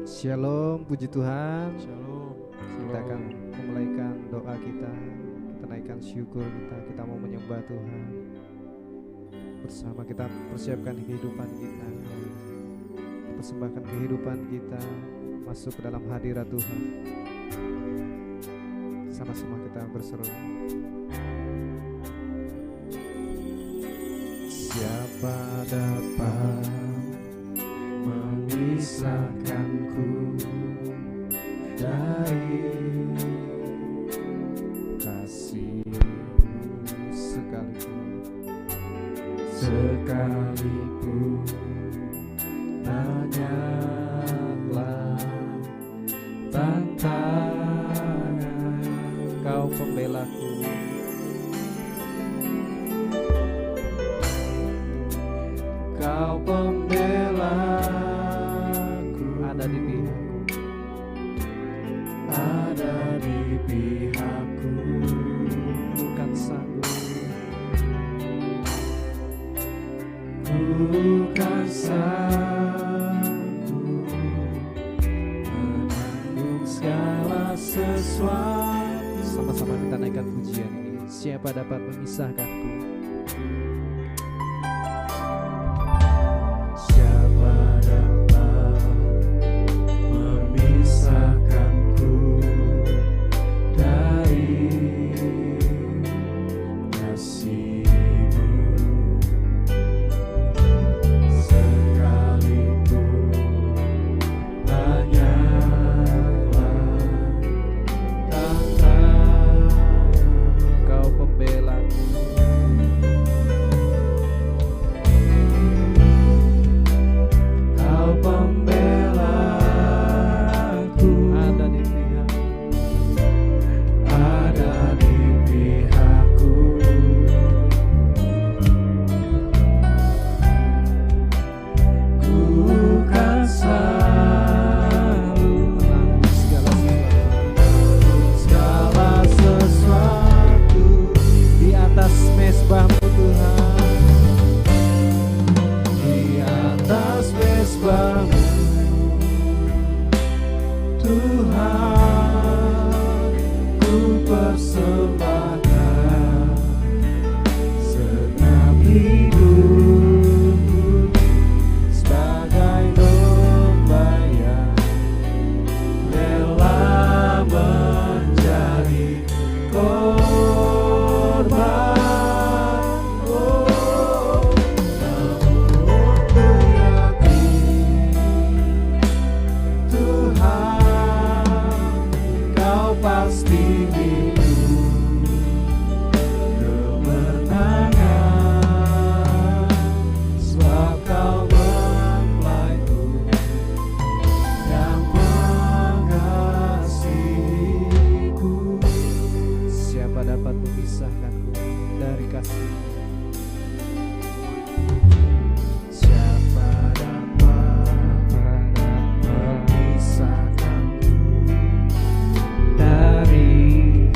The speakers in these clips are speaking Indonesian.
Shalom, puji Tuhan. Shalom. Kita akan memulaikan doa kita. Kita naikkan syukur kita. Kita mau menyembah Tuhan. Bersama kita persiapkan kehidupan kita. Persembahkan kehidupan kita masuk ke dalam hadirat Tuhan. Sama-sama kita berseru. Siapa dapat memisahkanku dari kasih-Mu sekalipun banyaklah tantangan, Kau pembelaku. Kau pembelaku, ada di pihakku, ada di pihakku. Bukan sanggup, bukan sanggup menanggung segala sesuatu. Sama-sama kita naikkan pujian ini. Siapa dapat memisahkanku? Dari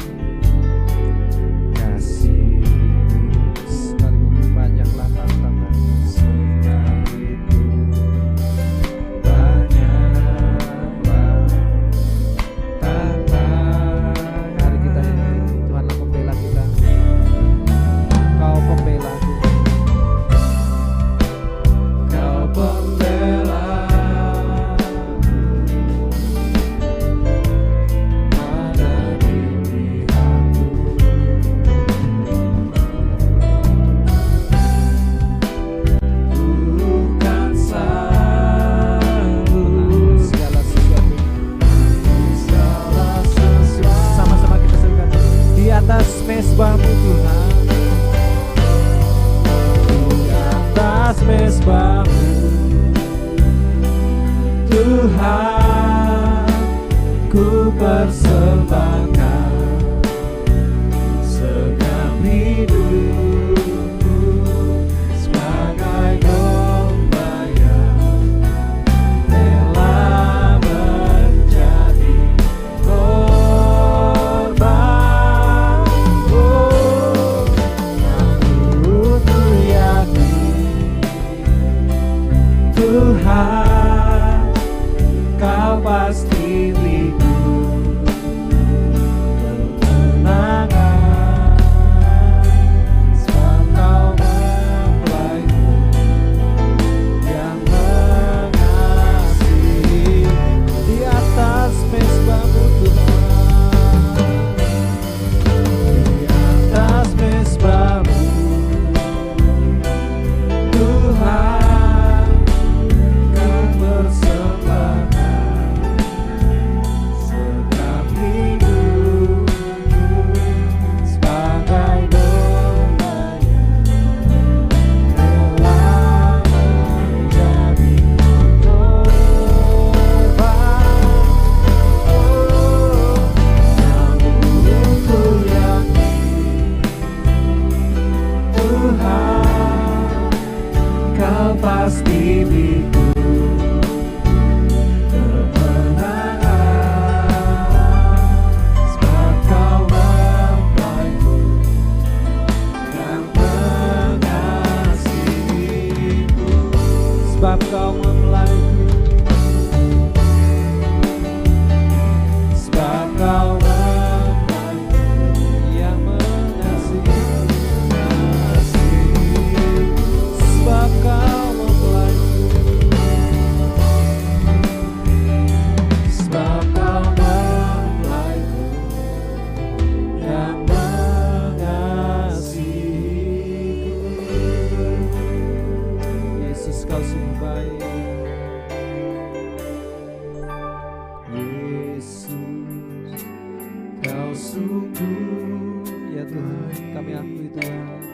Ya Tuhan, kami akui Tuhan,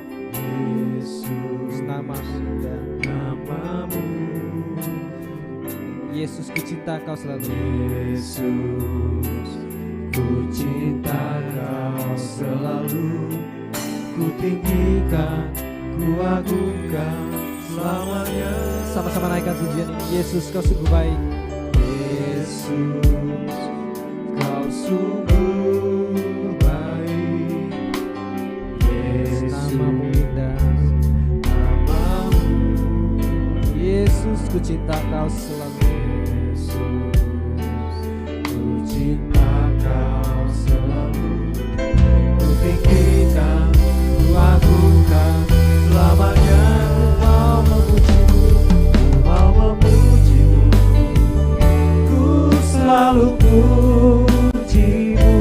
Yesus nama-Mu indah, nama-Mu. Yesus, ku cinta Kau selalu. Yesus, ku cinta Kau selalu. Ku tinggikan, ku agungkan selamanya. Sama-sama naikkan pujian ini. Yesus, Kau sungguh baik. Yesus, Kau sungguh baik. Yesus, nama-Mu indah, nama-Mu. Yesus, ku cinta Kau selalu. Yesus, ku cinta Kau selalu. Ku tinggikan, ku agungkan selamanya. Ku mau memuji-Mu, ku mau memuji-Mu. Ku selalu puji-Mu,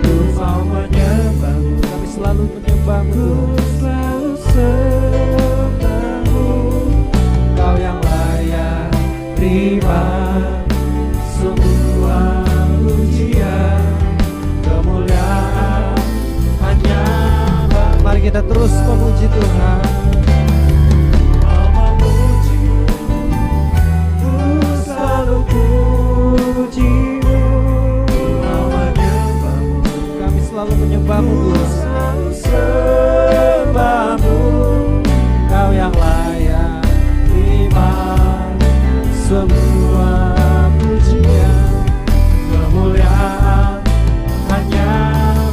ku mau menyembah-Mu. Kami selalu menyembah-Mu, ku selalu sembah-Mu. Kau yang layak terima semua pujian, kemuliaan hanya Bapa. Mari kita terus memuji Tuhan. Ku selalu puji-Mu, mau menyembah-Mu. Kami selalu menyembah-Mu, selalu sembah-Mu. Kau yang layak terima semua pujian, kemuliaan hanya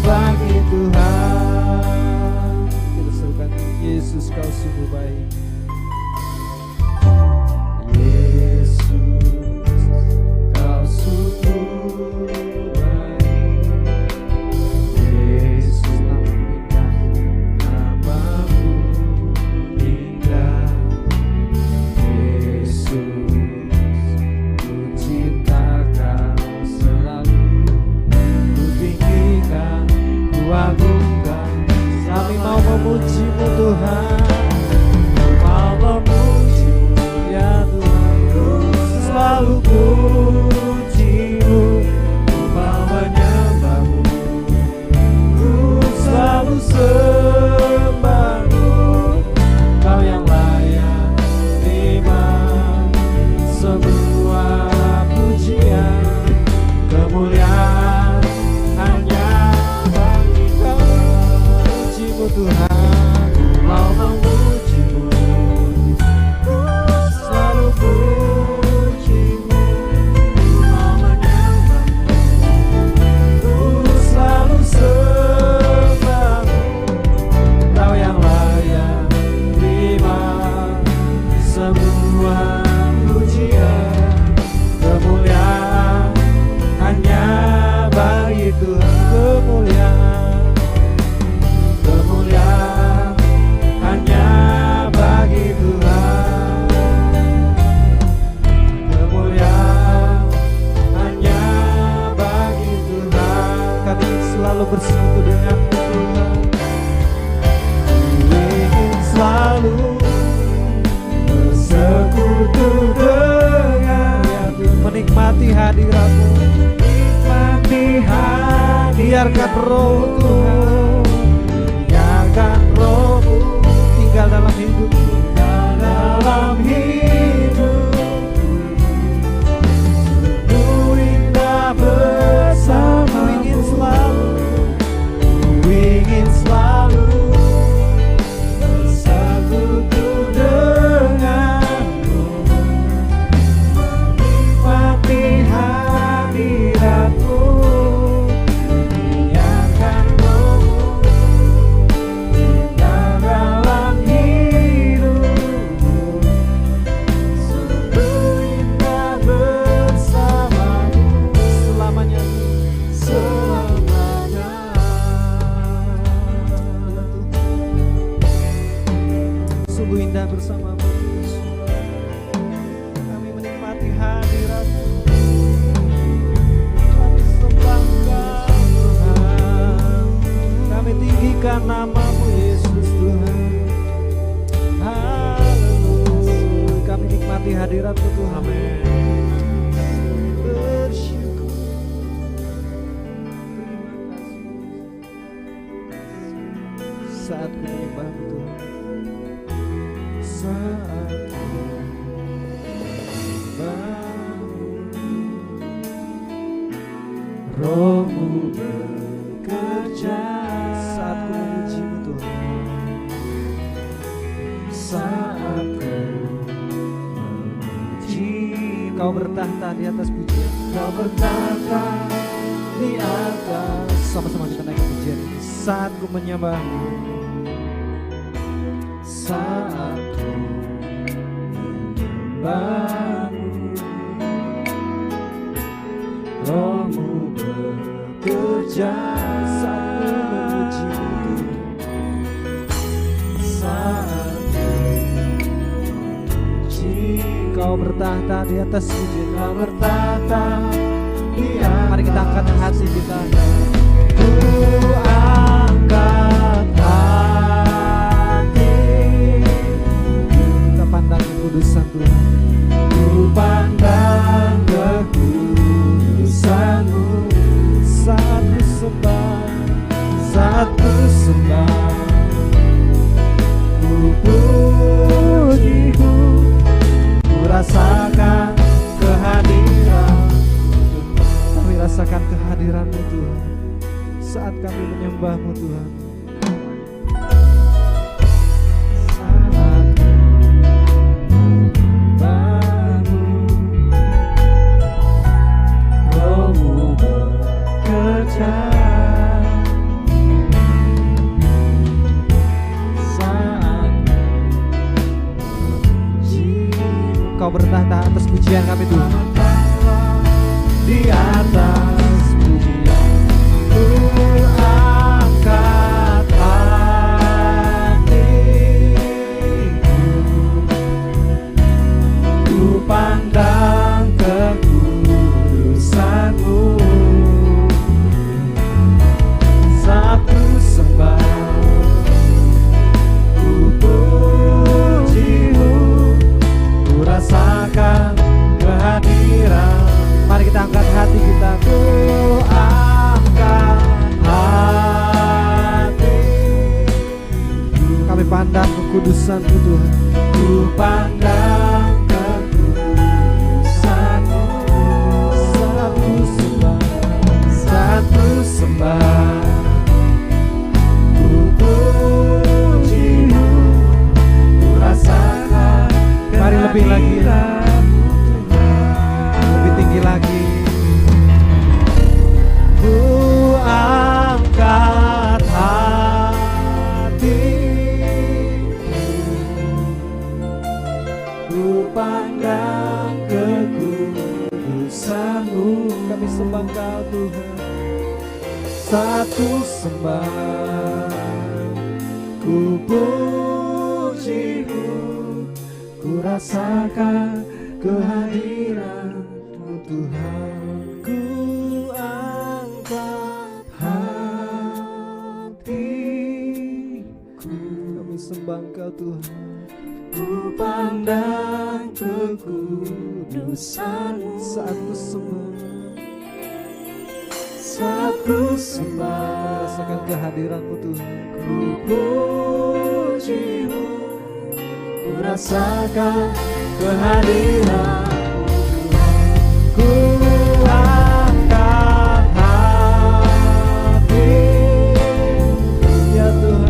bagi Tuhan. Kita serukan, Yesus, Kau sungguh baik. Yesus, Kau sungguh baik. Yesus, nama-Mu indah. Yesus, ku cinta Kau selalu. Ku tinggikan, ku agungkan. Kami mau memuji-Mu Tuhan, mau memuji-Mu ya Tuhan. Ku selalu puji-Mu, ku mau menyembah-Mu. Ku selalu sembah-Mu. Kau yang layak terima semua pujian, kemuliaan hanya bagi Kau. Puji-Mu Tuhan, ku mau memuji-Mu. Ku selalu puji-Mu, ku mau menyembah-Mu. Ku selalu sembah-Mu. Kau yang layak terima semua pujian, kemuliaan hanya bagi Tuhan. Kemuliaan hanya bagi Tuhan. Kemuliaan hanya bagi Tuhan. Kami selalu bersekutu dengan-Mu Tuhan. Ku ingin selalu bersekutu dengan-Mu, menikmati hadirat-Mu, menikmati hadirat. Biarkan Roh Tuhan, biarkan Roh-Mu tinggal dalam hidup, dalam hidupku. Ku indah bersama, ku ingin selalu bersekutu dengan-Mu, menikmati hadirat-Mu. Biarkan Roh-Mu tinggal dalam hidupku. Sungguh indah bersama-Mu selamanya, selamanya. Sungguh indah bersama-Mu. Kami menikmati hadirat-Mu. Kami sembah Kau Tuhan. Kami tinggikan nama-Mu Yesus Tuhan. Haleluya. Kami nikmati hadirat-Mu Tuhan. Amin. Bersyukur. Terima kasih. saat ku menyembah-Mu Tuhan. Saat ku menyembah-Mu, Roh-Mu bekerja. Saat ku memuji-Mu Tuhan, saat ku memuji, Kau bertahta di atas pujian. Kau bertahta di atas. Sama-sama kita naikkan pujian ini. Saat ku menyembah-Mu, saat ku menyembah-Mu, Roh-Mu bekerja. Saat ku memuji-Mu, saat ku memuji, Kau bertahta di atas pujian. Kau bertahta di atas. Mari kita angkat hati kita. Ku angkat hati, kita pandang kekudusan Tuhan. Ku pandang kekudusan-Mu. Saat ku sembah, saat ku sembah, ku puji-Mu, ku rasakan kehadiran-Mu. Kami rasakan kehadiran-Mu Tuhan saat kami menyembah-Mu Tuhan. Saat menyembah-Mu, Roh-Mu bekerja. Saat memuji, Kau bertahta atas pujian kami Tuhan. Di atas pujian ku angkat hatiku, ku pandang kekudusan-Mu. Saat ku sembah, ku puji-Mu, ku rasakan kehadiran. Mari kita angkat hati kita. Ku angkat hati, kami pandang kekudusan-Mu Tuhan. Ku pandang kekudusan-Mu. Saat ku sembah, saat ku sembah, ku puji-Mu, ku rasakan. Mari lebih lagi, lebih tinggi lagi. Ku angkat hati, ku pandang kekudusan-Mu. Kami sembah Kau Tuhan. Saat ku sembah, ku puji-Mu, ku rasakan kehadiran-Mu Tuhan. Ku angkat hatiku, kami sembah Engkau Tuhan. Ku pandang kekudusan-Mu. Saat ku sembah, saat ku sembah, rasakan kehadiran-Mu Tuhan. Ku puji-Mu, ku rasakan kehadiran-Mu Tuhan. Ku angkat hati, ya Tuhan.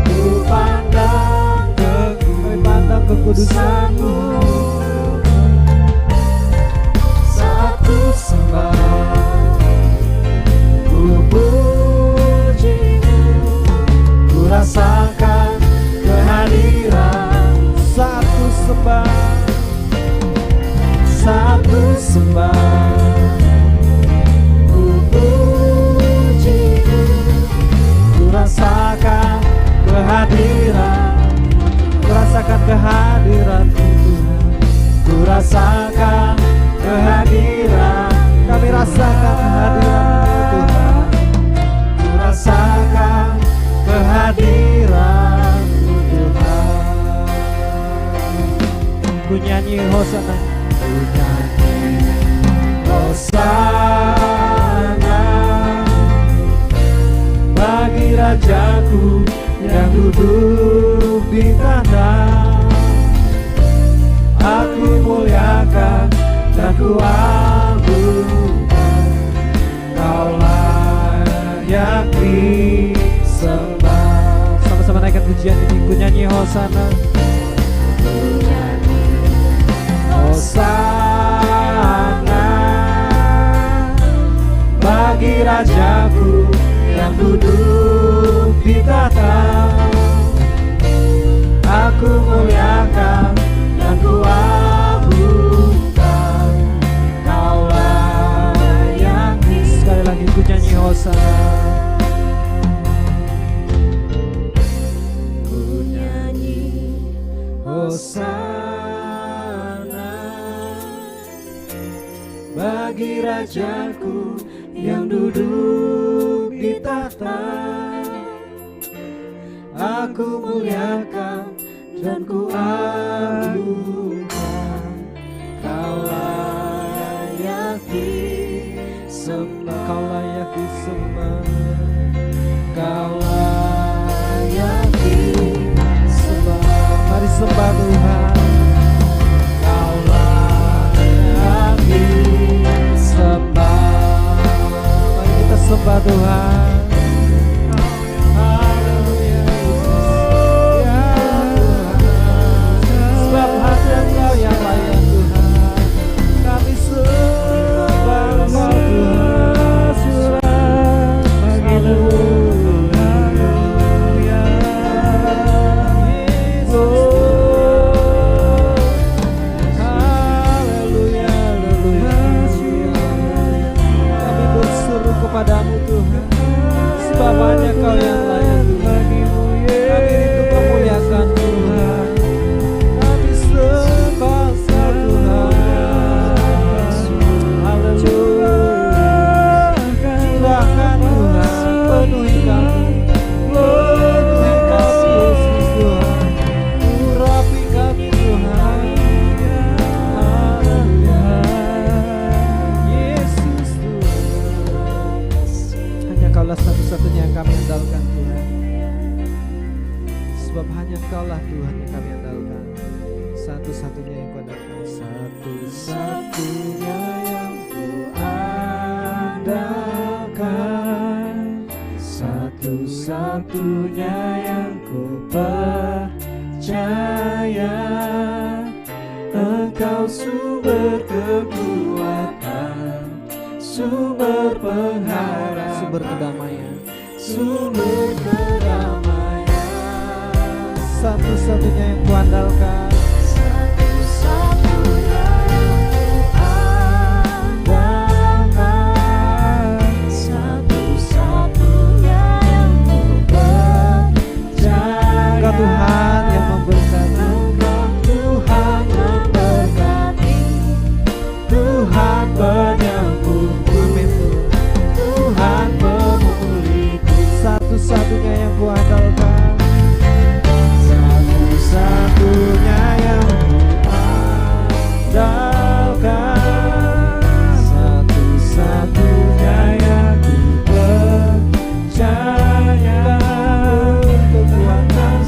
Ku pandang kekudusan-Mu. Saat ku sembah, ku puji-Mu, ku rasakan kehadiran. Saat ku sembah, saat ku sembah, ku puji-Mu, ku rasakan kehadiran. Ku rasakan kehadiran-Mu Tuhan. Ku rasakan kehadiran. Kami rasakan kehadiran-Mu Tuhan. Ku rasakan kehadiran-Mu Tuhan. Ku nyanyi Hosana, ku nyanyi Hosana bagi Rajaku yang duduk di tahta. Aku muliakan dan ku agungkan, Kau layak disembah. Sama-sama naikkan pujian ini, ku nyanyi Hosana. Hosana bagi Rajaku yang duduk di tahta. Aku muliakan dan ku agungkan, Kau layak. Sekali lagi ku nyanyi Hosana. Ku nyanyi Hosana bagi Rajaku yang duduk di tahta. Aku muliakan dan ku agungkan, Kau layak disembah. Kau layak disembah. Kau layak disembah. Mari sembah Tuhan. Kau layak disembah. Mari kita sembah Tuhan. Padamu Tuhan, sebab hanya Kau yang layak Tuhan. Kami rindu memuliakan Tuhan, kami sembah Tuhan. Haleluya. Curahkan Tuhan, penuhi kami, penuhi kami Yesus Tuhan, urapi kami Tuhan. Haleluya. Yesus Tuhan, Kaulah satu-satunya yang kami andalkan Tuhan. Sebab hanya Kaulah Tuhan yang kami andalkan, satu-satunya yang ku andalkan, satu-satunya yang ku andalkan, satu-satunya yang ku percaya. Engkau sumber kekuatan, sumber pengharapan, sumber kedamaian, sumber kedamaian. Satu-satunya yang kuandalkan, satu-satunya yang kuandalkan, satu-satunya yang kupercaya. Engkau Tuhan yang memberkati, Tuhan memberkati, Tuhan penyembuh, Tuhan pemulihku. Satu-satunya yang ku andalkan, satu-satunya yang ku andalkan, satu-satunya yang ku percaya. Kekuatan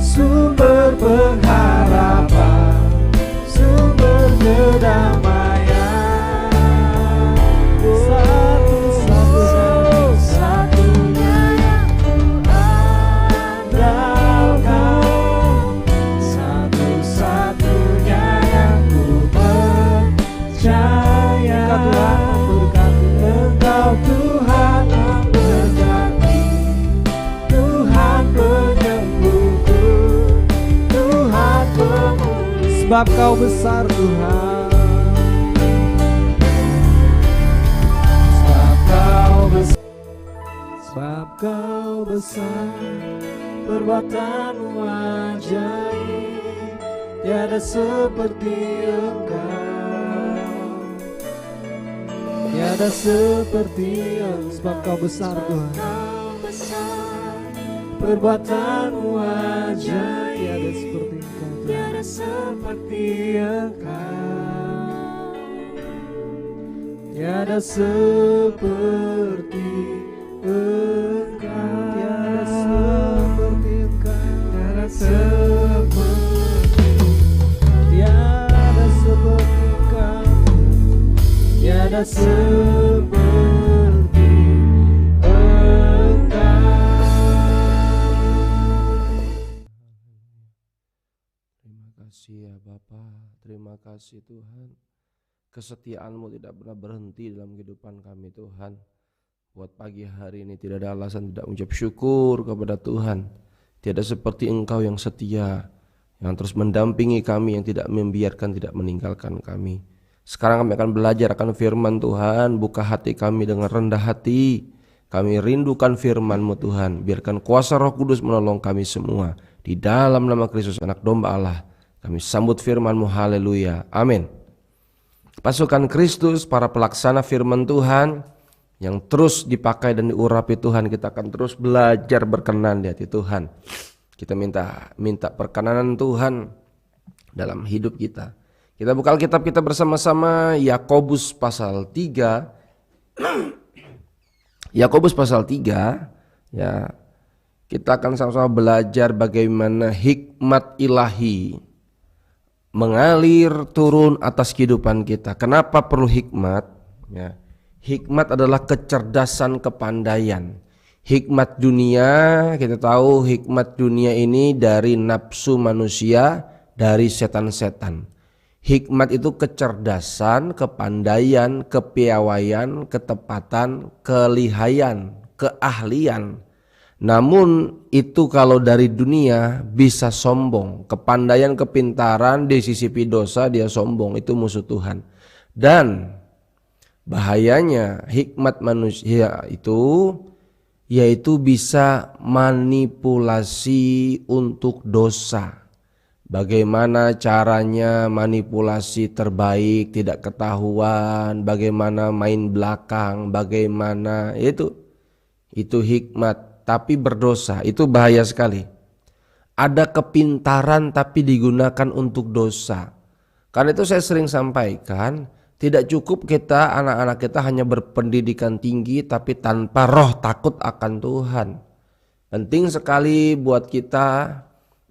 sumber pengharapan, sumber kedamaian. Sebab Kau besar Tuhan, sebab Kau besar, sebab Kau besar, perbuatan-Mu ajaib, tiada seperti Engkau, tiada seperti Engkau. Sebab Kau besar Tuhan, perbuatan-Mu ajaib, tiada seperti Engkau, tiada seperti Engkau, Tiada seperti Engkau, tiada seperti Engkau, tiada seperti, tiada seperti Engkau, tiada seperti Engkau. Terima kasih ya Bapa, terima kasih Tuhan. Kesetiaan-Mu tidak pernah berhenti dalam kehidupan kami Tuhan. Buat pagi hari ini tidak ada alasan tidak mengucap syukur kepada Tuhan. Tiada seperti Engkau yang setia, yang terus mendampingi kami, yang tidak membiarkan, tidak meninggalkan kami. Sekarang kami akan belajar akan firman Tuhan. Buka hati kami dengan rendah hati. Kami rindukan firman-Mu Tuhan. Biarkan kuasa Roh Kudus menolong kami semua. Di dalam nama Kristus Anak Domba Allah, kami sambut firman-Mu. Haleluya, amin. Pasukan Kristus, para pelaksana firman Tuhan yang terus dipakai dan diurapi Tuhan, kita akan terus belajar berkenan di hati Tuhan. Kita minta perkenanan Tuhan dalam hidup kita. Kita buka Alkitab kita bersama-sama, Yakobus pasal 3. Yakobus pasal 3 ya. Kita akan sama-sama belajar bagaimana hikmat ilahi mengalir turun atas kehidupan kita. Kenapa perlu hikmat? Ya. Hikmat adalah kecerdasan, kepandaian. Hikmat dunia, kita tahu hikmat dunia ini dari nafsu manusia, dari setan-setan. Hikmat itu kecerdasan, kepandaian, kepiawaian, ketepatan, kelihayan, keahlian. Namun itu kalau dari dunia bisa sombong. Kepandaian, kepintaran disisipi dosa, dia sombong. Itu musuh Tuhan. Dan bahayanya hikmat manusia itu yaitu bisa manipulasi untuk dosa. Bagaimana caranya manipulasi terbaik tidak ketahuan, bagaimana main belakang, bagaimana itu hikmat tapi berdosa, itu bahaya sekali. Ada kepintaran tapi digunakan untuk dosa. Karena itu saya sering sampaikan, tidak cukup kita, anak-anak kita hanya berpendidikan tinggi tapi tanpa roh takut akan Tuhan. Penting sekali buat kita,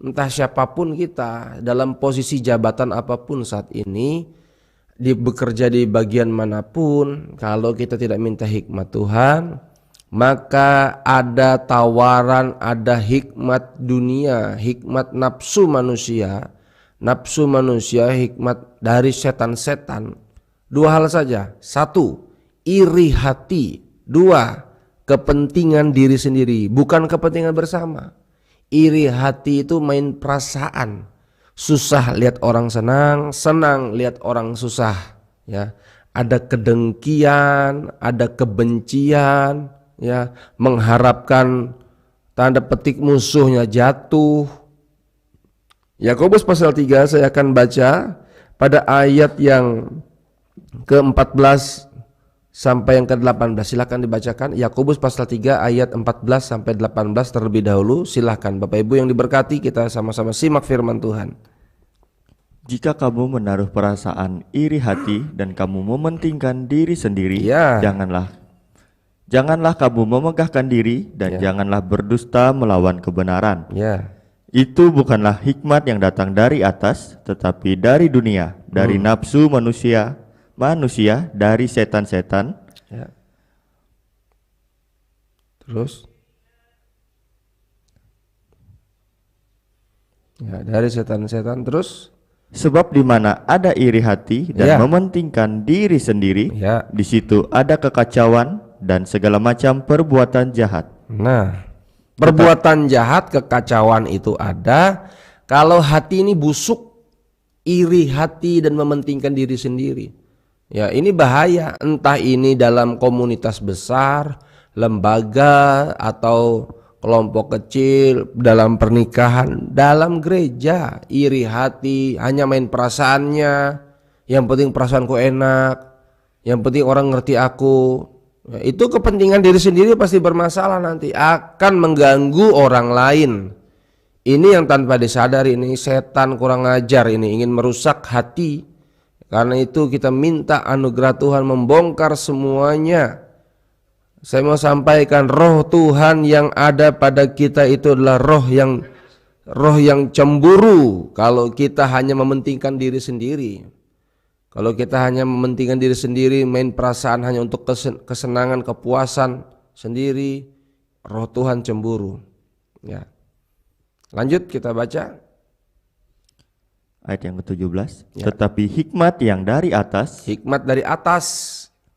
entah siapapun kita, dalam posisi jabatan apapun saat ini, bekerja di bagian manapun, kalau kita tidak minta hikmat Tuhan, maka ada tawaran, ada hikmat dunia, hikmat nafsu manusia, hikmat dari setan-setan. Dua hal saja. Satu, iri hati. Dua, kepentingan diri sendiri, bukan kepentingan bersama. Iri hati itu main perasaan. Susah lihat orang senang, senang lihat orang susah. Ya, ada kedengkian, ada kebencian. Ya, mengharapkan tanda petik musuhnya jatuh. Yakobus pasal 3 saya akan baca pada ayat yang ke-14 sampai yang ke-18. Silakan dibacakan Yakobus pasal 3 ayat 14 sampai 18 terlebih dahulu. Silakan Bapak Ibu yang diberkati, kita sama-sama simak firman Tuhan. Jika kamu menaruh perasaan iri hati dan kamu mementingkan diri sendiri, Janganlah kamu memegahkan diri dan janganlah berdusta melawan kebenaran. Itu bukanlah hikmat yang datang dari atas, tetapi dari dunia, dari nafsu manusia, dari setan-setan. Terus? Dari setan-setan terus? Sebab di mana ada iri hati dan mementingkan diri sendiri, di situ ada kekacauan dan segala macam perbuatan jahat. Nah, perbuatan jahat, kekacauan itu ada kalau hati ini busuk, iri hati dan mementingkan diri sendiri. Ya, ini bahaya. Entah ini dalam komunitas besar, lembaga atau kelompok kecil, dalam pernikahan, dalam gereja, iri hati, hanya main perasaannya. Yang penting perasaanku enak, yang penting orang ngerti aku. Ya, itu kepentingan diri sendiri pasti bermasalah nanti, akan mengganggu orang lain. Ini yang tanpa disadari, ini setan kurang ajar, ini ingin merusak hati. Karena itu kita minta anugerah Tuhan membongkar semuanya. Saya mau sampaikan, roh Tuhan yang ada pada kita itu adalah roh yang cemburu. Kalau kita hanya mementingkan diri sendiri, kalau kita hanya mementingkan diri sendiri, main perasaan hanya untuk kesenangan, kepuasan sendiri, roh Tuhan cemburu. Ya. Lanjut kita baca ayat yang ke-17. Ya. Tetapi hikmat yang dari atas, hikmat dari atas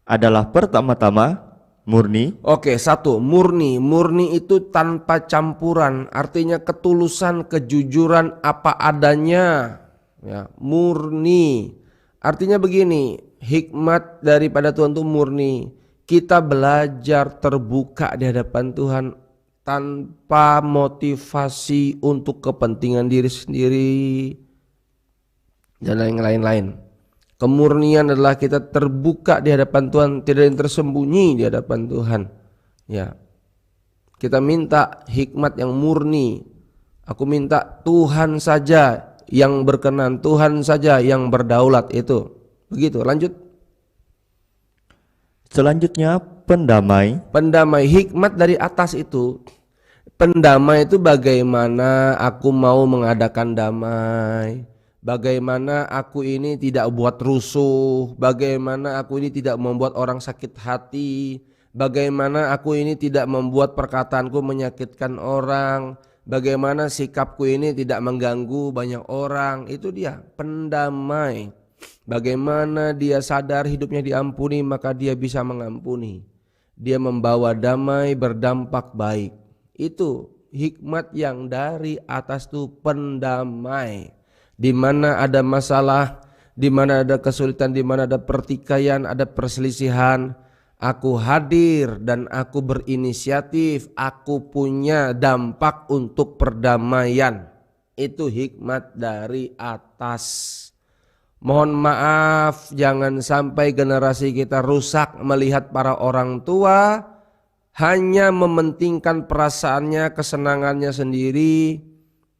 adalah pertama-tama murni. Oke, satu, murni. Murni itu tanpa campuran, artinya ketulusan, kejujuran apa adanya. Ya, murni. Artinya begini, hikmat daripada Tuhan itu murni. Kita belajar terbuka di hadapan Tuhan tanpa motivasi untuk kepentingan diri sendiri dan lain-lain. Kemurnian adalah kita terbuka di hadapan Tuhan, tidak ada yang tersembunyi di hadapan Tuhan. Ya, kita minta hikmat yang murni. Aku minta Tuhan saja yang berkenan, Tuhan saja yang berdaulat itu. Begitu, lanjut. Selanjutnya pendamai. Pendamai, hikmat dari atas itu. Pendamai itu bagaimana aku mau mengadakan damai. Bagaimana aku ini tidak buat rusuh. Bagaimana aku ini tidak membuat orang sakit hati. Bagaimana aku ini tidak membuat perkataanku menyakitkan orang. Bagaimana sikapku ini tidak mengganggu banyak orang. Itu dia pendamai. Bagaimana dia sadar hidupnya diampuni, maka dia bisa mengampuni. Dia membawa damai, berdampak baik. Itu hikmat yang dari atas itu, pendamai. Di mana ada masalah, di mana ada kesulitan, di mana ada pertikaian, ada perselisihan, aku hadir dan aku berinisiatif, aku punya dampak untuk perdamaian. Itu hikmat dari atas. Mohon maaf, jangan sampai generasi kita rusak melihat para orang tua hanya mementingkan perasaannya, kesenangannya sendiri,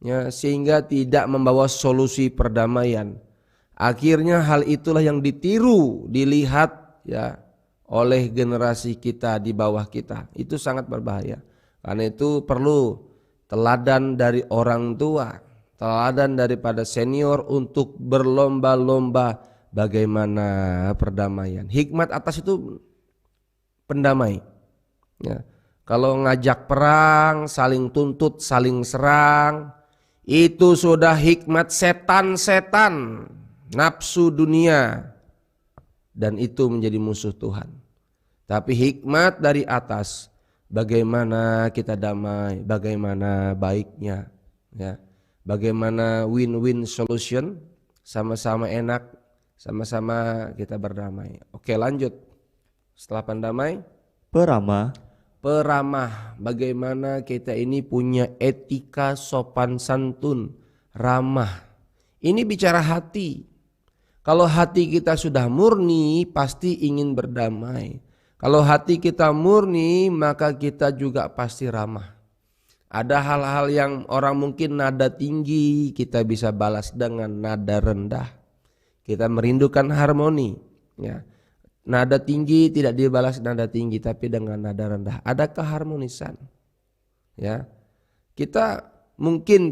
ya, sehingga tidak membawa solusi perdamaian. Akhirnya hal itulah yang ditiru, dilihat ya oleh generasi kita di bawah kita. Itu sangat berbahaya. Karena itu perlu teladan dari orang tua, teladan daripada senior untuk berlomba-lomba bagaimana perdamaian. Hikmat atas itu pendamai. Ya. Kalau ngajak perang, saling tuntut, saling serang, itu sudah hikmat setan-setan, nafsu dunia, dan itu menjadi musuh Tuhan. Tapi hikmat dari atas, bagaimana kita damai, bagaimana baiknya, ya. Bagaimana win-win solution, sama-sama enak, sama-sama kita berdamai. Oke, lanjut. Setelah pendamai, peramah. Peramah, bagaimana kita ini punya etika sopan santun, ramah. Ini bicara hati. Kalau hati kita sudah murni, pasti ingin berdamai. Kalau hati kita murni, maka kita juga pasti ramah. Ada hal-hal yang orang mungkin nada tinggi, kita bisa balas dengan nada rendah. Kita merindukan harmoni, ya. Nada tinggi tidak dibalas nada tinggi, tapi dengan nada rendah. Ada keharmonisan. Ya. Mungkin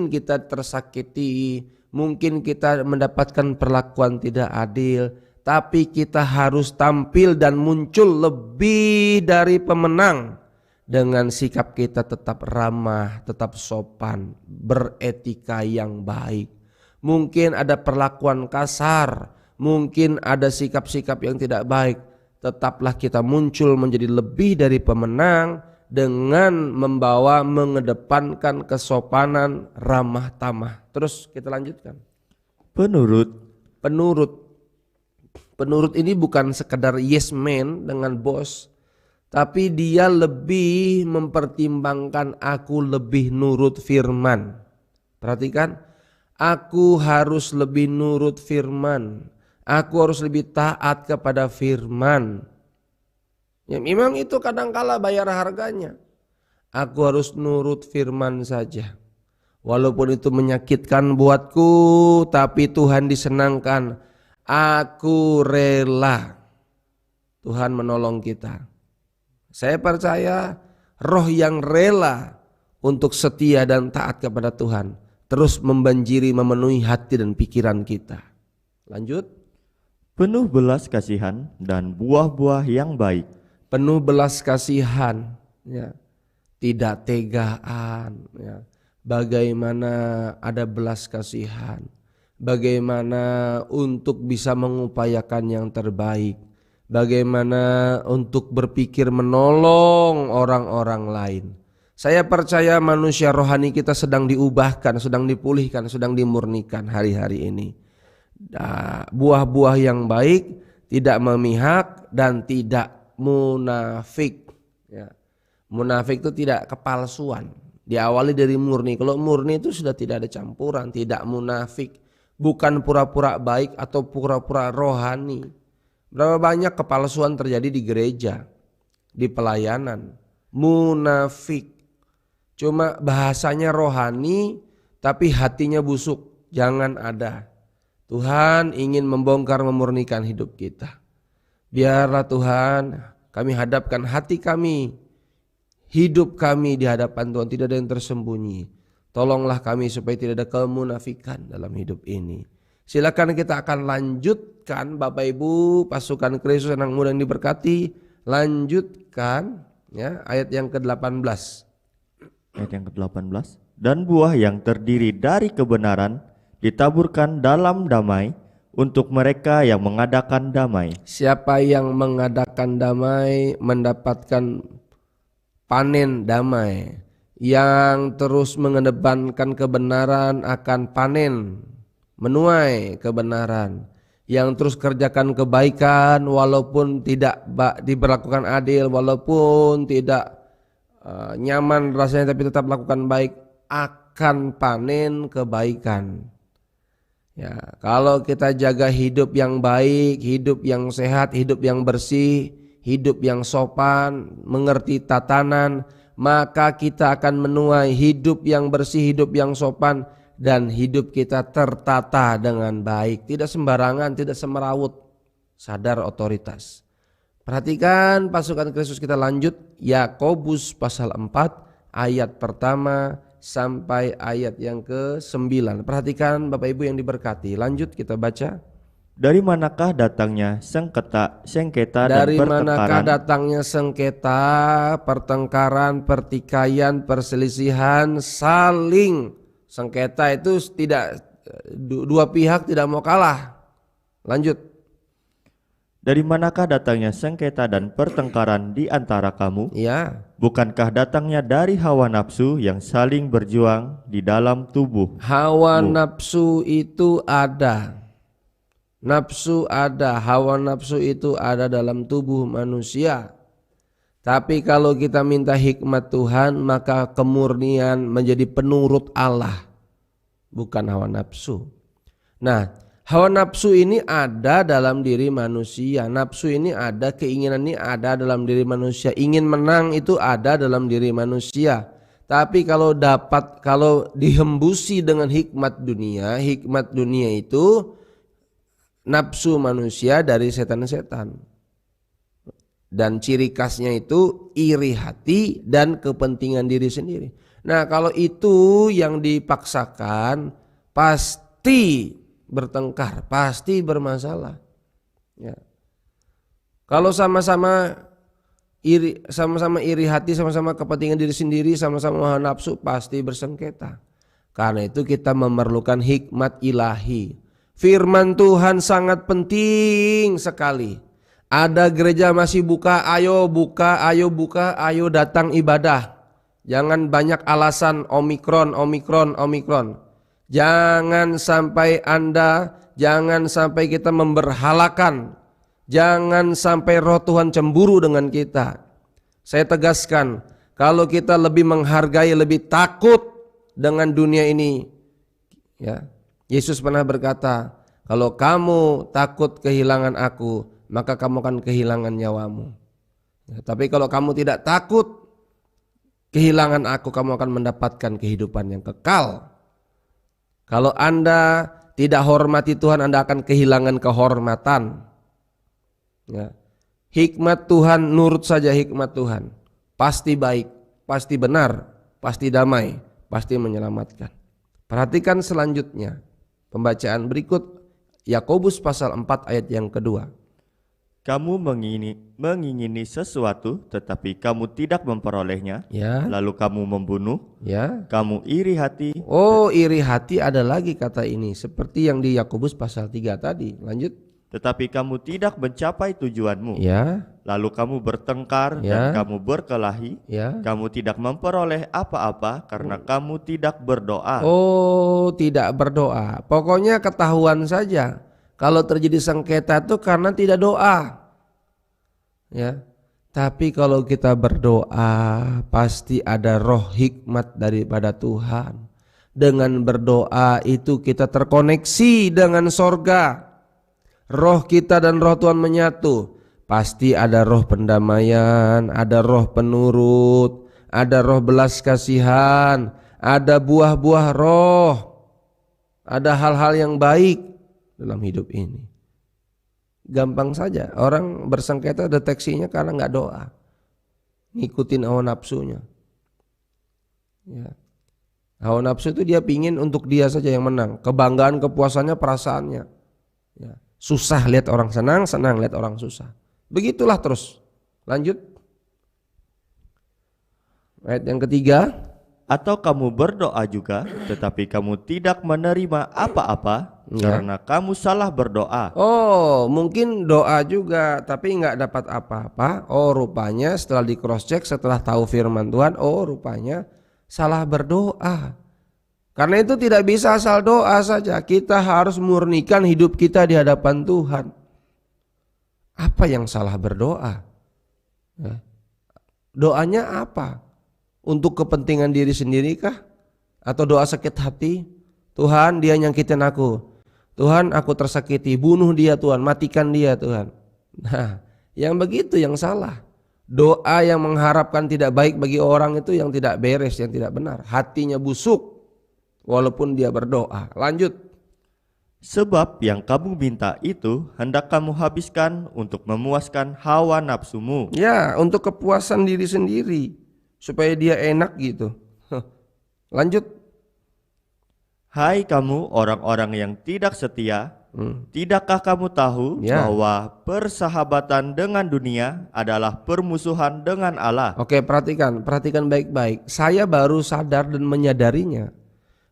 kita tersakiti, mungkin kita mendapatkan perlakuan tidak adil, tapi kita harus tampil dan muncul lebih dari pemenang. Dengan sikap kita tetap ramah, tetap sopan, beretika yang baik. Mungkin ada perlakuan kasar, mungkin ada sikap-sikap yang tidak baik, tetaplah kita muncul menjadi lebih dari pemenang dengan mengedepankan kesopanan, ramah tamah. Terus kita lanjutkan. Penurut ini bukan sekedar yes man dengan bos, tapi dia lebih mempertimbangkan aku lebih nurut firman. Perhatikan, aku harus lebih nurut firman. Aku harus lebih taat kepada firman. Ya, memang itu kadangkala bayar harganya. Aku harus nurut firman saja. Walaupun itu menyakitkan buatku, tapi Tuhan disenangkan. Aku rela. Tuhan menolong kita. Saya percaya roh yang rela untuk setia dan taat kepada Tuhan terus membanjiri, memenuhi hati dan pikiran kita. Lanjut. Penuh belas kasihan dan buah-buah yang baik. Penuh belas kasihan, ya. Tidak tegaan, ya. Bagaimana ada belas kasihan, bagaimana untuk bisa mengupayakan yang terbaik, bagaimana untuk berpikir menolong orang-orang lain. Saya percaya manusia rohani kita sedang diubahkan, sedang dipulihkan, sedang dimurnikan hari-hari ini. Buah-buah yang baik, tidak memihak dan tidak munafik. Ya. Munafik itu tidak kepalsuan. Diawali dari murni. Kalau murni itu sudah tidak ada campuran, tidak munafik. Bukan pura-pura baik atau pura-pura rohani. Berapa banyak kepalsuan terjadi di gereja, di pelayanan. Munafik. Cuma bahasanya rohani, tapi hatinya busuk. Jangan ada. Tuhan ingin membongkar, memurnikan hidup kita. Biarlah Tuhan, kami hadapkan hati kami, hidup kami di hadapan Tuhan, tidak ada yang tersembunyi. Tolonglah kami supaya tidak ada kemunafikan dalam hidup ini. Silakan kita akan lanjutkan, Bapak Ibu, pasukan Kristus anak muda yang diberkati. Lanjutkan ya, ayat yang ke-18. Ayat yang ke-18. Dan buah yang terdiri dari kebenaran ditaburkan dalam damai untuk mereka yang mengadakan damai. Siapa yang mengadakan damai mendapatkan panen damai. Yang terus mengedepankan kebenaran akan panen, menuai kebenaran. Yang terus kerjakan kebaikan walaupun tidak diberlakukan adil, walaupun tidak nyaman rasanya, tapi tetap lakukan baik, akan panen kebaikan. Ya, kalau kita jaga hidup yang baik, hidup yang sehat, hidup yang bersih, hidup yang sopan, mengerti tatanan, maka kita akan menuai hidup yang bersih, hidup yang sopan, dan hidup kita tertata dengan baik. Tidak sembarangan, tidak semerawut, sadar otoritas. Perhatikan pasukan Kristus, kita lanjut. Yakobus pasal 4 ayat pertama sampai ayat yang ke-9. Perhatikan Bapak Ibu yang diberkati. Lanjut kita baca. Dari manakah datangnya sengketa dan Dari pertengkaran? manakah datangnya sengketa, pertengkaran, pertikaian, perselisihan, saling. Sengketa itu tidak, dua pihak tidak mau kalah. Lanjut. Dari manakah datangnya sengketa dan pertengkaran di antara kamu? Ya. Bukankah datangnya dari hawa nafsu yang saling berjuang di dalam tubuh? Hawa nafsu itu ada. Nafsu ada, hawa nafsu itu ada dalam tubuh manusia. Tapi kalau kita minta hikmat Tuhan, maka kemurnian menjadi penurut Allah, bukan hawa nafsu. Nah, hawa nafsu ini ada dalam diri manusia. Nafsu ini ada, keinginan ini ada dalam diri manusia. Ingin menang itu ada dalam diri manusia. Tapi kalau dihembusi dengan hikmat dunia itu nafsu manusia dari setan-setan. Dan ciri khasnya itu iri hati dan kepentingan diri sendiri. Nah, kalau itu yang dipaksakan, pasti bertengkar, pasti bermasalah. Ya. Kalau sama-sama iri hati, sama-sama kepentingan diri sendiri, sama-sama hawa nafsu, pasti bersengketa. Karena itu kita memerlukan hikmat ilahi. Firman Tuhan sangat penting sekali. Ada gereja masih buka, ayo datang ibadah. Jangan banyak alasan omikron. Jangan sampai kita memberhalakan. Jangan sampai roh Tuhan cemburu dengan kita. Saya tegaskan, kalau kita lebih menghargai, lebih takut dengan dunia ini, ya. Yesus pernah berkata, kalau kamu takut kehilangan aku, maka kamu akan kehilangan nyawamu. Ya, tapi kalau kamu tidak takut kehilangan aku, kamu akan mendapatkan kehidupan yang kekal. Kalau Anda tidak hormati Tuhan, Anda akan kehilangan kehormatan. Ya. Hikmat Tuhan, nurut saja hikmat Tuhan. Pasti baik, pasti benar, pasti damai, pasti menyelamatkan. Perhatikan selanjutnya, pembacaan berikut, Yakobus pasal 4 ayat yang kedua. Kamu mengingini sesuatu tetapi kamu tidak memperolehnya, Ya. lalu kamu membunuh, Ya. kamu iri hati. Oh, iri hati ada lagi kata ini, seperti yang di Yakobus pasal 3 tadi. Lanjut. Tetapi kamu tidak mencapai tujuanmu. Ya. Lalu kamu bertengkar Ya. dan kamu berkelahi. Ya. Kamu tidak memperoleh apa-apa karena kamu tidak berdoa. Oh, tidak berdoa. Pokoknya ketahuan saja kalau terjadi sengketa itu karena tidak doa. Ya. Tapi kalau kita berdoa, pasti ada roh hikmat daripada Tuhan. Dengan berdoa itu kita terkoneksi dengan sorga. Roh kita dan roh Tuhan menyatu. Pasti ada roh pendamaian, ada roh penurut, ada roh belas kasihan, ada buah-buah roh, ada hal-hal yang baik dalam hidup ini. Gampang saja, orang bersengketa deteksinya karena nggak doa, ngikutin hawa nafsunya. Ya. Hawa nafsu itu dia pingin untuk dia saja yang menang, kebanggaan, kepuasannya, perasaannya. Ya. Susah lihat orang senang, senang lihat orang susah. Begitulah terus. Lanjut. Ayat yang ketiga. Atau kamu berdoa juga, tetapi kamu tidak menerima apa-apa karena kamu salah berdoa. Oh, mungkin doa juga, tapi nggak dapat apa-apa. Oh, rupanya setelah di cross check, setelah tahu firman Tuhan, oh rupanya salah berdoa. Karena itu tidak bisa asal doa saja. Kita harus murnikan hidup kita di hadapan Tuhan. Apa yang salah berdoa? Ya. Doanya apa? Untuk kepentingan diri sendiri kah? Atau doa sakit hati? Tuhan, dia nyakitin aku. Tuhan, aku tersakiti. Bunuh dia Tuhan, matikan dia Tuhan. Nah, yang begitu yang salah. Doa yang mengharapkan tidak baik bagi orang itu yang tidak beres, yang tidak benar. Hatinya busuk walaupun dia berdoa. Lanjut. Sebab yang kamu minta itu hendak kamu habiskan untuk memuaskan hawa nafsumu. Ya, untuk kepuasan diri sendiri, supaya dia enak gitu. Lanjut. Hai kamu orang-orang yang tidak setia, tidakkah kamu tahu bahwa persahabatan dengan dunia adalah permusuhan dengan Allah? Oke, perhatikan baik-baik. Saya baru sadar dan menyadarinya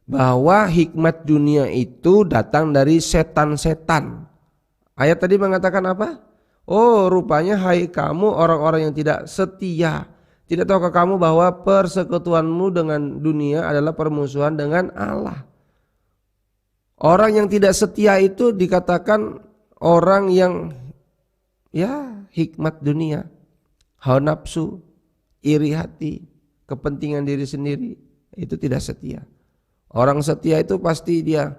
bahwa hikmat dunia itu datang dari setan-setan. Ayat tadi mengatakan apa? Oh, rupanya hai kamu orang-orang yang tidak setia. Tidak tahukah kamu bahwa persekutuanmu dengan dunia adalah permusuhan dengan Allah? Orang yang tidak setia itu dikatakan orang yang hikmat dunia, hawa nafsu, iri hati, kepentingan diri sendiri, itu tidak setia. Orang setia itu pasti dia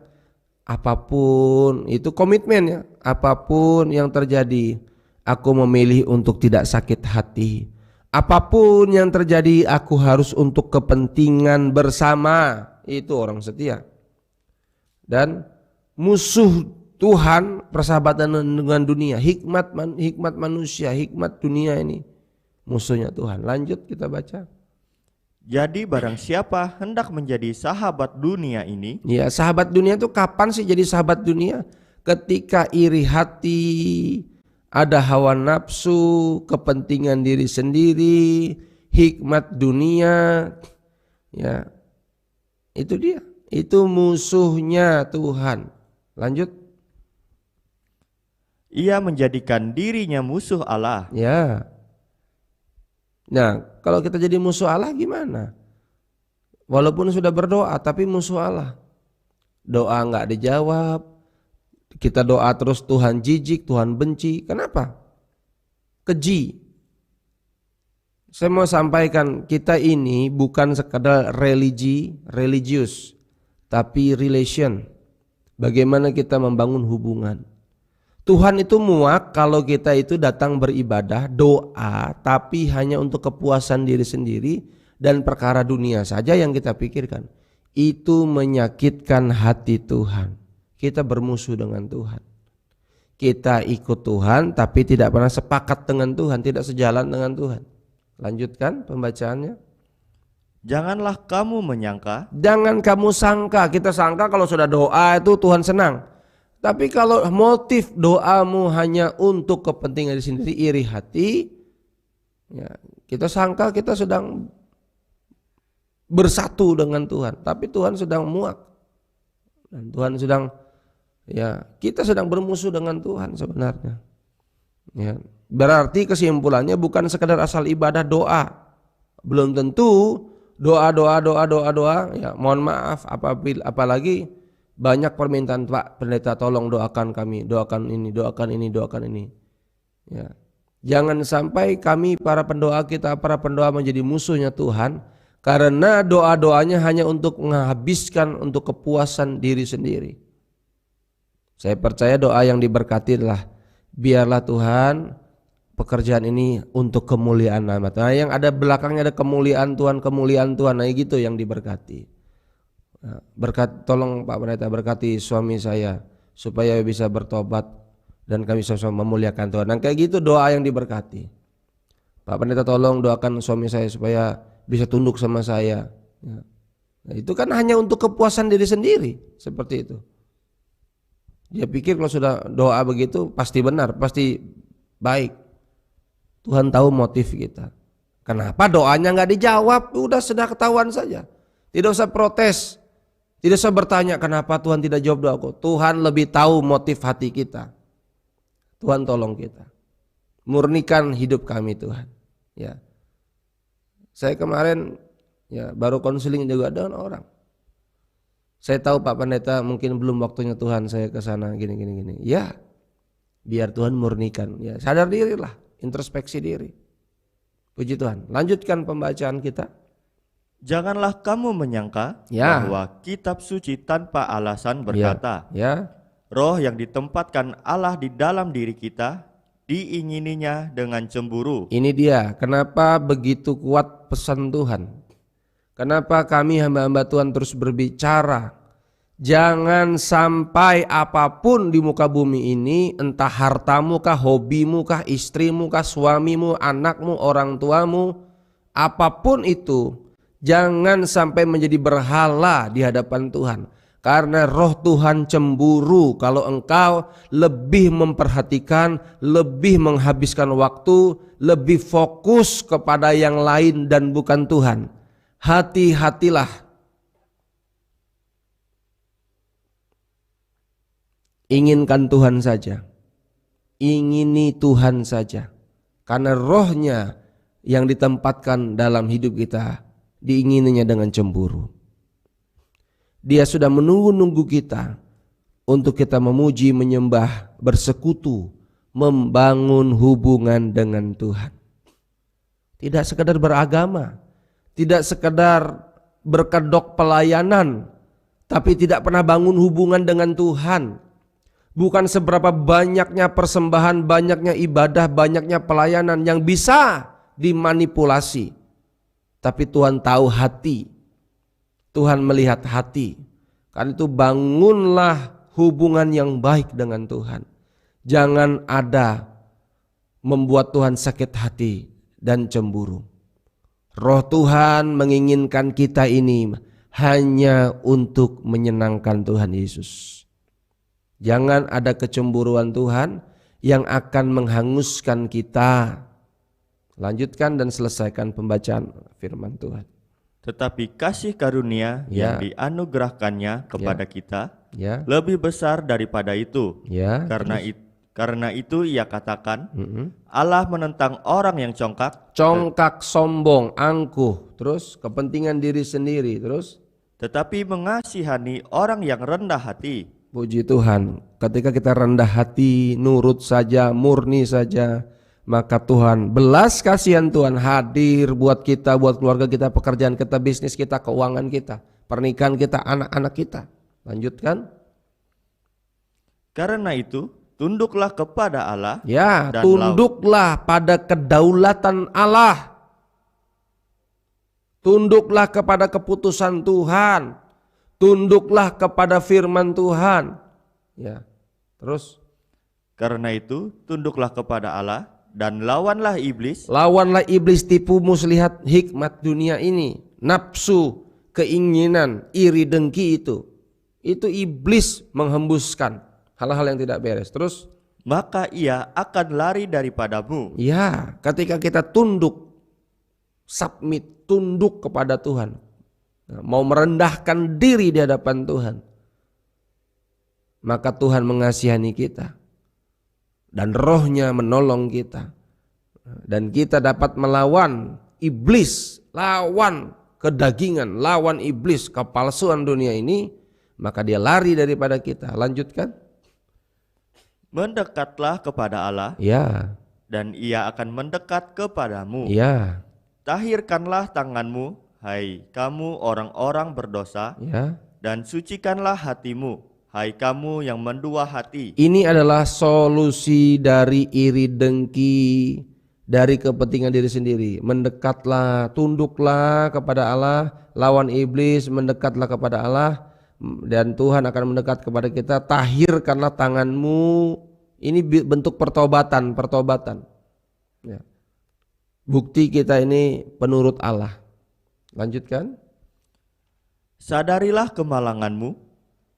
apapun itu komitmen ya, apapun yang terjadi aku memilih untuk tidak sakit hati. Apapun yang terjadi aku harus untuk kepentingan bersama. Itu orang setia. Dan musuh Tuhan persahabatan dengan dunia, hikmat manusia, hikmat dunia ini musuhnya Tuhan. Lanjut kita baca. Jadi barang siapa hendak menjadi sahabat dunia ini. Ya, sahabat dunia itu kapan sih jadi sahabat dunia? Ketika iri hati, ada hawa nafsu, kepentingan diri sendiri, hikmat dunia. Ya, itu dia. Itu musuhnya Tuhan. Lanjut. Ia menjadikan dirinya musuh Allah. Ya. Nah, kalau kita jadi musuh Allah gimana? Walaupun sudah berdoa tapi musuh Allah. Doa enggak dijawab. Kita doa terus Tuhan jijik, Tuhan benci. Kenapa? Keji. Saya mau sampaikan, kita ini bukan sekadar religius, tapi relation. Bagaimana kita membangun hubungan. Tuhan itu muak kalau kita itu datang beribadah, doa, tapi hanya untuk kepuasan diri sendiri dan perkara dunia saja yang kita pikirkan. Itu menyakitkan hati Tuhan. kita bermusuh dengan Tuhan. Kita ikut Tuhan tapi tidak pernah sepakat dengan Tuhan, tidak sejalan dengan Tuhan. Lanjutkan pembacaannya. Janganlah kamu menyangka. Jangan kamu sangka. Kita sangka kalau sudah doa itu Tuhan senang. Tapi kalau motif doamu hanya untuk kepentingan diri sendiri, iri hati, ya, kita sangka kita sedang bersatu dengan Tuhan, tapi Tuhan sedang muak. Dan Tuhan sedang, ya, kita sedang bermusuh dengan Tuhan sebenarnya. Ya, berarti kesimpulannya bukan sekedar asal ibadah doa. Belum tentu doa, ya, mohon maaf, apalagi banyak permintaan, Pak Pendeta tolong doakan kami, doakan ini. Ya. Jangan sampai kami para pendoa menjadi musuhnya Tuhan karena doa-doanya hanya untuk menghabiskan untuk kepuasan diri sendiri. Saya percaya doa yang diberkati adalah biarlah Tuhan pekerjaan ini untuk kemuliaan nama Tuhan. Nah, yang ada belakangnya ada kemuliaan Tuhan. Nah gitu yang diberkati. Tolong Pak Pendeta berkati suami saya supaya bisa bertobat dan kami sama-sama memuliakan Tuhan. Dan kayak gitu doa yang diberkati. Pak Pendeta tolong doakan suami saya supaya bisa tunduk sama saya. Ya. Nah, itu kan hanya untuk kepuasan diri sendiri, seperti itu. Dia pikir kalau sudah doa begitu pasti benar, pasti baik. Tuhan tahu motif kita. Kenapa doanya nggak dijawab? Udah sudah ketahuan saja. Tidak usah protes. Tidak usah bertanya kenapa Tuhan tidak jawab doaku. Tuhan lebih tahu motif hati kita. Tuhan tolong kita. Murnikan hidup kami Tuhan. Ya. Saya kemarin ya baru konseling juga dengan orang. Saya tahu Pak Pendeta mungkin belum waktunya Tuhan saya ke sana gini. Ya. Biar Tuhan murnikan. Ya, sadar dirilah, introspeksi diri. Puji Tuhan. Lanjutkan pembacaan kita. Janganlah kamu menyangka bahwa kitab suci tanpa alasan berkata, roh yang ditempatkan Allah di dalam diri kita diingininya dengan cemburu. Ini dia kenapa begitu kuat pesan Tuhan. Kenapa kami hamba-hamba Tuhan terus berbicara. Jangan sampai apapun di muka bumi ini, entah hartamu kah, hobimu kah, istrimu kah, suamimu, anakmu, orang tuamu, apapun itu, jangan sampai menjadi berhala di hadapan Tuhan. Karena roh Tuhan cemburu kalau engkau lebih memperhatikan, lebih menghabiskan waktu, lebih fokus kepada yang lain dan bukan Tuhan. Hati-hatilah. Inginkan Tuhan saja. Ingini Tuhan saja. Karena rohnya yang ditempatkan dalam hidup kita diingininya dengan cemburu. Dia sudah menunggu-nunggu kita untuk kita memuji, menyembah, bersekutu, membangun hubungan dengan Tuhan. Tidak sekedar beragama, tidak sekedar berkedok pelayanan, tapi tidak pernah bangun hubungan dengan Tuhan. Bukan seberapa banyaknya persembahan, banyaknya ibadah, banyaknya pelayanan yang bisa dimanipulasi. Tapi Tuhan tahu hati. Tuhan melihat hati. Karena itu bangunlah hubungan yang baik dengan Tuhan. Jangan ada membuat Tuhan sakit hati dan cemburu. Roh Tuhan menginginkan kita ini hanya untuk menyenangkan Tuhan Yesus. Jangan ada kecemburuan Tuhan yang akan menghanguskan kita. Lanjutkan dan selesaikan pembacaan firman Tuhan. Tetapi kasih karunia yang dianugerahkannya kepada kita lebih besar daripada itu. Karena itu ia katakan, Allah menentang orang yang congkak, sombong, angkuh, terus kepentingan diri sendiri, terus tetapi mengasihani orang yang rendah hati. Puji Tuhan, ketika kita rendah hati, nurut saja, murni saja, maka Tuhan, belas kasihan Tuhan hadir buat kita, buat keluarga kita, pekerjaan kita, bisnis kita, keuangan kita, pernikahan kita, anak-anak kita. Lanjutkan. Karena itu, tunduklah kepada Allah. Ya, tunduklah pada kedaulatan Allah. Tunduklah kepada keputusan Tuhan. Tunduklah kepada firman Tuhan. Ya. Terus karena itu tunduklah kepada Allah dan lawanlah iblis. Lawanlah iblis, tipu muslihat hikmat dunia ini, nafsu, keinginan, iri dengki itu iblis menghembuskan hal-hal yang tidak beres. Terus maka ia akan lari daripadamu. Ya, ketika kita tunduk, submit, tunduk kepada Tuhan, mau merendahkan diri di hadapan Tuhan, maka Tuhan mengasihani kita dan rohnya menolong kita, dan kita dapat melawan iblis, lawan kedagingan, lawan iblis, kepalsuan dunia ini, maka dia lari daripada kita. Lanjutkan. Mendekatlah kepada Allah, ya, dan ia akan mendekat kepadamu. Ya. Tahirkanlah tanganmu, hai kamu orang-orang berdosa, Ya. dan sucikanlah hatimu, hai kamu yang mendua hati. Ini adalah solusi dari iri dengki, dari kepentingan diri sendiri. Mendekatlah, tunduklah kepada Allah, lawan iblis, mendekatlah kepada Allah, dan Tuhan akan mendekat kepada kita. Tahirkanlah tanganmu. Ini bentuk pertobatan. Ya. Bukti kita ini penurut Allah. Lanjutkan. Sadarilah kemalanganmu,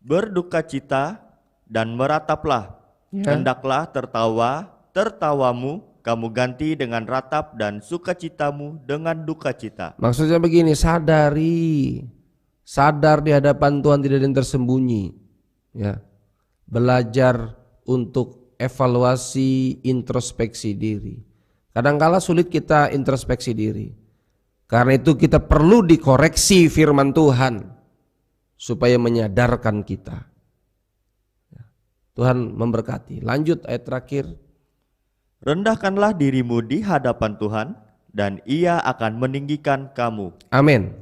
berdukacita dan merataplah. Ya. Hendaklah tertawamu kamu ganti dengan ratap, dan sukacitamu dengan dukacita. Maksudnya begini, sadar di hadapan Tuhan, tidak ada yang tersembunyi. Ya. Belajar untuk evaluasi, introspeksi diri. Kadangkala sulit kita introspeksi diri. Karena itu kita perlu dikoreksi firman Tuhan supaya menyadarkan kita. Tuhan memberkati. Lanjut ayat terakhir. Rendahkanlah dirimu di hadapan Tuhan, dan Ia akan meninggikan kamu. Amin.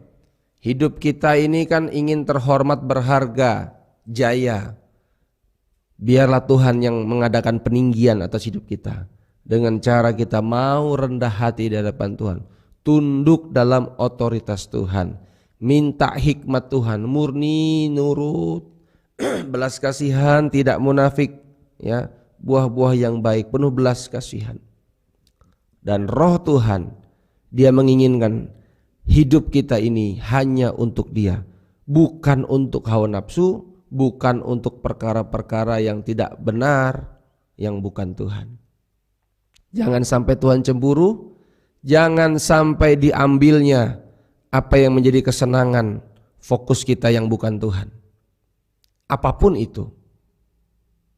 Hidup kita ini kan ingin terhormat, berharga, jaya. Biarlah Tuhan yang mengadakan peninggian atas hidup kita. Dengan cara kita mau rendah hati di hadapan Tuhan, tunduk dalam otoritas Tuhan, minta hikmat Tuhan, murni nurut, belas kasihan, tidak munafik, ya, buah-buah yang baik, penuh belas kasihan. Dan roh Tuhan, Dia menginginkan hidup kita ini hanya untuk Dia, bukan untuk hawa nafsu, bukan untuk perkara-perkara yang tidak benar, yang bukan Tuhan. Jangan sampai Tuhan cemburu, jangan sampai diambilnya apa yang menjadi kesenangan fokus kita yang bukan Tuhan. Apapun itu,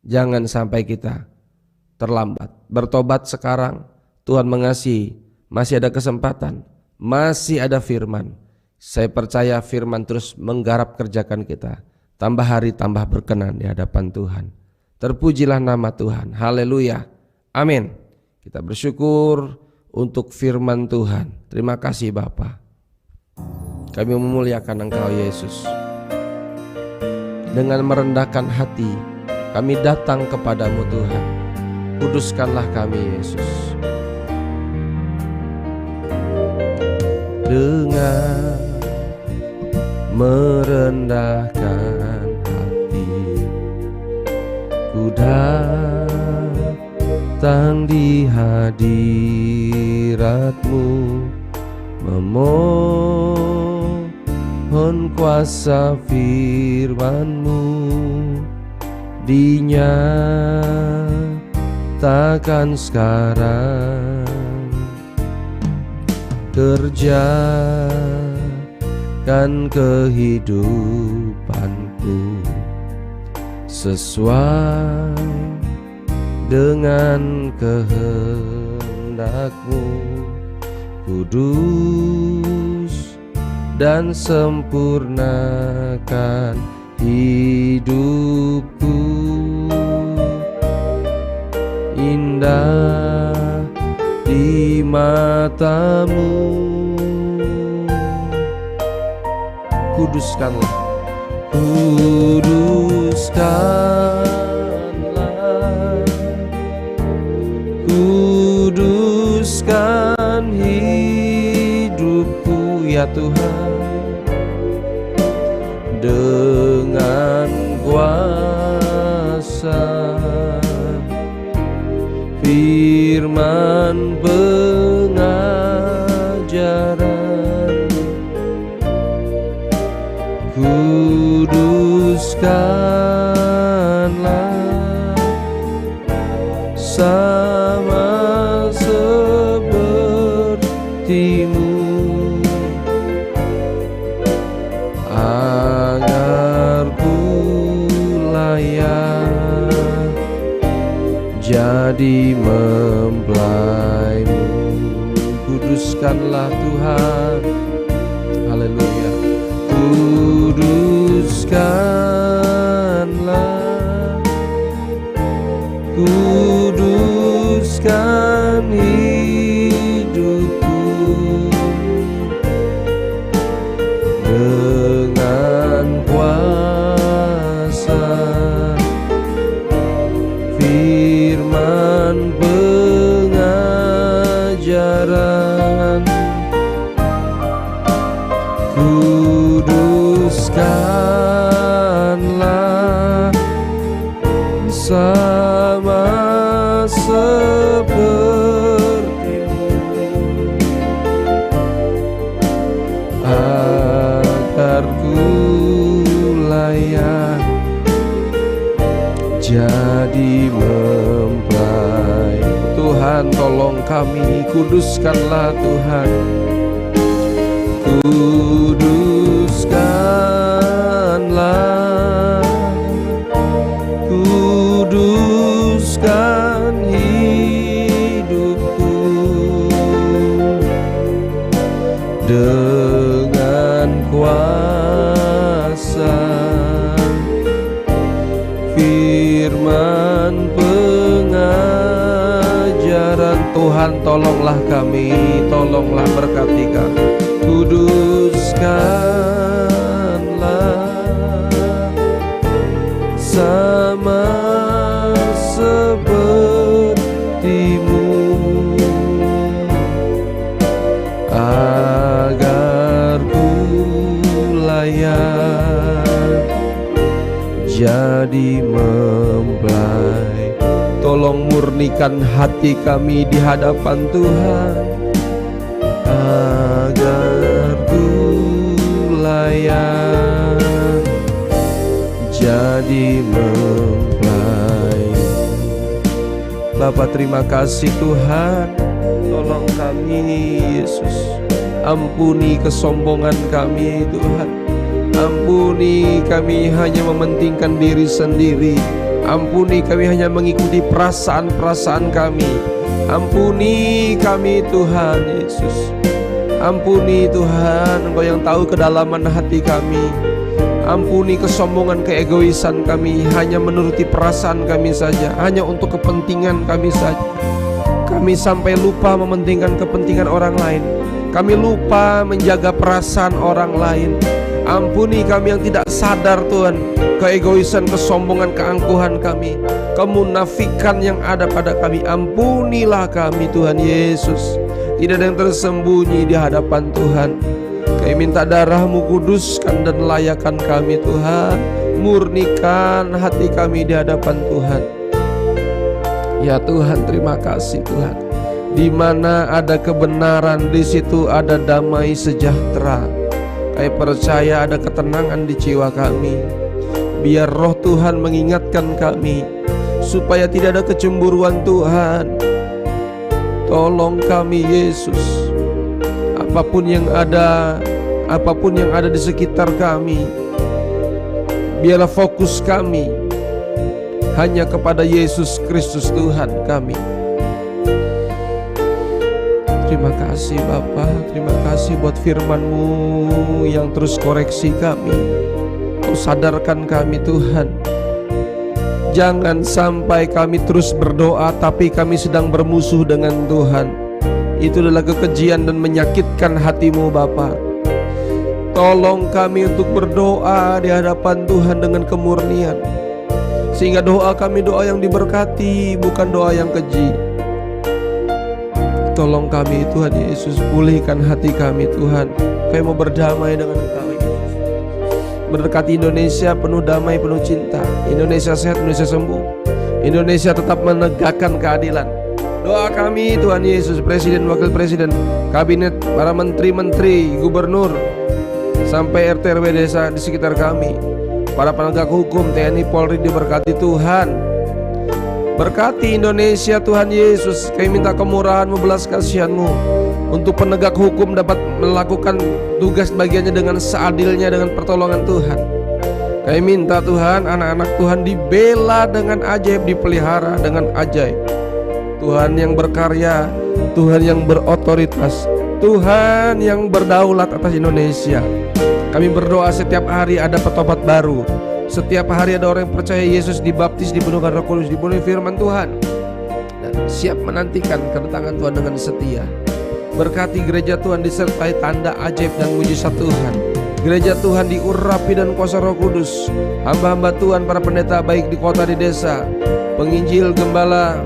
jangan sampai kita terlambat. Bertobat sekarang, Tuhan mengasihi, masih ada kesempatan, masih ada firman. Saya percaya firman terus menggarap kerjakan kita. Tambah hari tambah berkenan di hadapan Tuhan. Terpujilah nama Tuhan. Haleluya. Amin. Kita bersyukur untuk firman Tuhan. Terima kasih Bapa. Kami memuliakan Engkau Yesus. Dengan merendahkan hati, kami datang kepadamu Tuhan. Kuduskanlah kami Yesus. Dengan merendahkan hati, ku datang di hadirat-Mu, memohon kuasa firman-Mu dinyatakan sekarang. Kerjakan kehidupanku sesuai dengan kehendak-Mu, kudus dan sempurnakan hidupku. Indah di mata-Mu, kuduskanlah, kuduskan hidupku ya Tuhan, dengan kuasa firman pengajaran. Kuduskanlah sama sepertimu, agar ku layak jadi mempelaimu. Kuduskanlah Tuhan, haleluya. Kuduskanlah, kuduskan hidupku dengan kuasa firman pengajaran. Kuduskanlah sama sepertimu, agar ku layak jadi mempelai. Tuhan tolong kami, kuduskanlah Tuhan. Kuduskanlah, kuduskan hidupku dengan kuasa firman pengajaran. Tuhan tolonglah kami, tolonglah berkati kami. Kuduskanlah sama sepertimu, agar ku layak jadi mempelai. Tolong murnikan hati kami di hadapan Tuhan, agar ku layak jadi mempelai. Bapa, terima kasih Tuhan, tolong kami Yesus. Ampuni kesombongan kami Tuhan. Ampuni kami hanya mementingkan diri sendiri. Ampuni kami hanya mengikuti perasaan-perasaan kami. Ampuni kami Tuhan Yesus. Ampuni Tuhan, Engkau yang tahu kedalaman hati kami. Ampuni kesombongan, keegoisan kami, hanya menuruti perasaan kami saja, hanya untuk kepentingan kami saja. Kami sampai lupa mementingkan kepentingan orang lain. Kami lupa menjaga perasaan orang lain. Ampuni kami yang tidak sadar Tuhan, keegoisan, kesombongan, keangkuhan kami, kemunafikan yang ada pada kami. Ampunilah kami Tuhan Yesus. Tidak ada yang tersembunyi di hadapan Tuhan. Kami minta darah-Mu kuduskan dan layakan kami Tuhan. Murnikan hati kami di hadapan Tuhan. Ya Tuhan, terima kasih Tuhan. Di mana ada kebenaran, di situ ada damai sejahtera. Kami percaya ada ketenangan di jiwa kami. Biar roh Tuhan mengingatkan kami, supaya tidak ada kecemburuan Tuhan. Tolong kami Yesus. Apapun yang ada di sekitar kami, biarlah fokus kami hanya kepada Yesus Kristus Tuhan kami. Terima kasih Bapa, terima kasih buat firman-Mu yang terus koreksi kami. Kau sadarkan kami Tuhan, jangan sampai kami terus berdoa tapi kami sedang bermusuh dengan Tuhan. Itu adalah kekejian dan menyakitkan hati-Mu Bapa. Tolong kami untuk berdoa di hadapan Tuhan dengan kemurnian, sehingga doa kami doa yang diberkati, bukan doa yang keji. Tolong kami Tuhan Yesus, pulihkan hati kami Tuhan. Kami mau berdamai dengan Engkau Yesus. Berkati Indonesia penuh damai, penuh cinta. Indonesia sehat, Indonesia sembuh. Indonesia tetap menegakkan keadilan. Doa kami Tuhan Yesus, Presiden, Wakil Presiden, Kabinet, para menteri-menteri, gubernur, sampai RT RW desa di sekitar kami, para penegak hukum, TNI, Polri, diberkati Tuhan. Berkati Indonesia Tuhan Yesus. Kami minta kemurahan-Mu, belas kasihan-Mu, untuk penegak hukum dapat melakukan tugas bagiannya dengan seadilnya, dengan pertolongan Tuhan. Kami minta Tuhan, anak-anak Tuhan dibela dengan ajaib, dipelihara dengan ajaib. Tuhan yang berkarya, Tuhan yang berotoritas, Tuhan yang berdaulat atas Indonesia. Kami berdoa setiap hari ada petobat baru. Setiap hari ada orang yang percaya Yesus, dibaptis, dipenuhkan Roh Kudus, dipenuhi firman Tuhan, dan siap menantikan kedatangan Tuhan dengan setia. Berkati gereja Tuhan disertai tanda ajaib dan mujizat Tuhan. Gereja Tuhan diurapi dan kuasa Roh Kudus. Hamba-hamba Tuhan, para pendeta baik di kota, di desa, penginjil, gembala,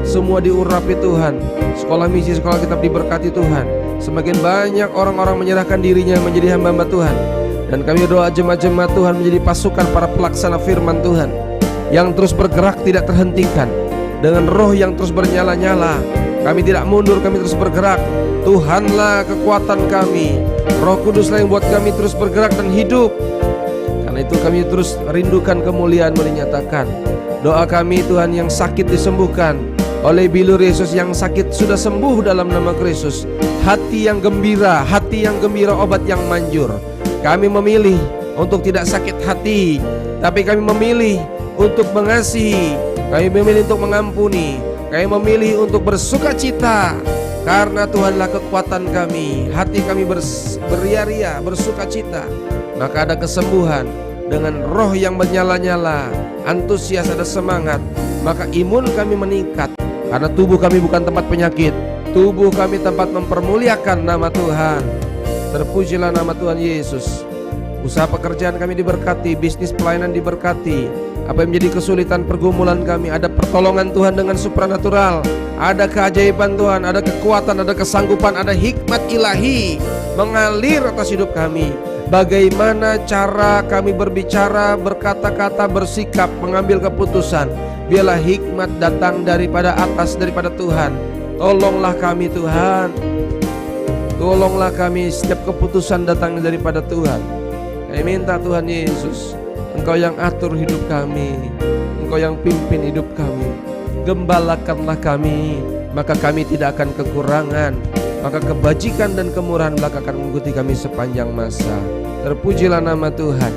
semua diurapi Tuhan. Sekolah misi, sekolah kitab diberkati Tuhan. Semakin banyak orang-orang menyerahkan dirinya menjadi hamba-hamba Tuhan. Dan kami doa jemaat-jemaat Tuhan menjadi pasukan para pelaksana firman Tuhan, yang terus bergerak tidak terhentikan, dengan roh yang terus bernyala-nyala. Kami tidak mundur, kami terus bergerak. Tuhanlah kekuatan kami, Roh Kuduslah yang buat kami terus bergerak dan hidup. Karena itu kami terus rindukan kemuliaan dinyatakan. Doa kami Tuhan, yang sakit disembuhkan oleh bilur Yesus, yang sakit sudah sembuh dalam nama Kristus. Hati yang gembira, obat yang manjur. Kami memilih untuk tidak sakit hati, tapi kami memilih untuk mengasihi. Kami memilih untuk mengampuni. Kami memilih untuk bersukacita, karena Tuhanlah kekuatan kami. Hati kami beria-ria, bersukacita. Maka ada kesembuhan dengan roh yang menyala-nyala, antusias, ada semangat. Maka imun kami meningkat, karena tubuh kami bukan tempat penyakit. Tubuh kami tempat mempermuliakan nama Tuhan. Terpujilah nama Tuhan Yesus. Usaha pekerjaan kami diberkati, bisnis pelayanan diberkati. Apa yang menjadi kesulitan pergumulan kami, ada pertolongan Tuhan dengan supranatural. Ada keajaiban Tuhan, ada kekuatan, ada kesanggupan, ada hikmat ilahi mengalir atas hidup kami. Bagaimana cara kami berbicara, berkata-kata, bersikap, mengambil keputusan, biarlah hikmat datang daripada atas, daripada Tuhan. Tolonglah kami Tuhan, tolonglah kami, setiap keputusan datang daripada Tuhan. Kami minta Tuhan Yesus, Engkau yang atur hidup kami, Engkau yang pimpin hidup kami. Gembalakanlah kami, maka kami tidak akan kekurangan. Maka kebajikan dan kemurahan belaka akan mengikuti kami sepanjang masa. Terpujilah nama Tuhan.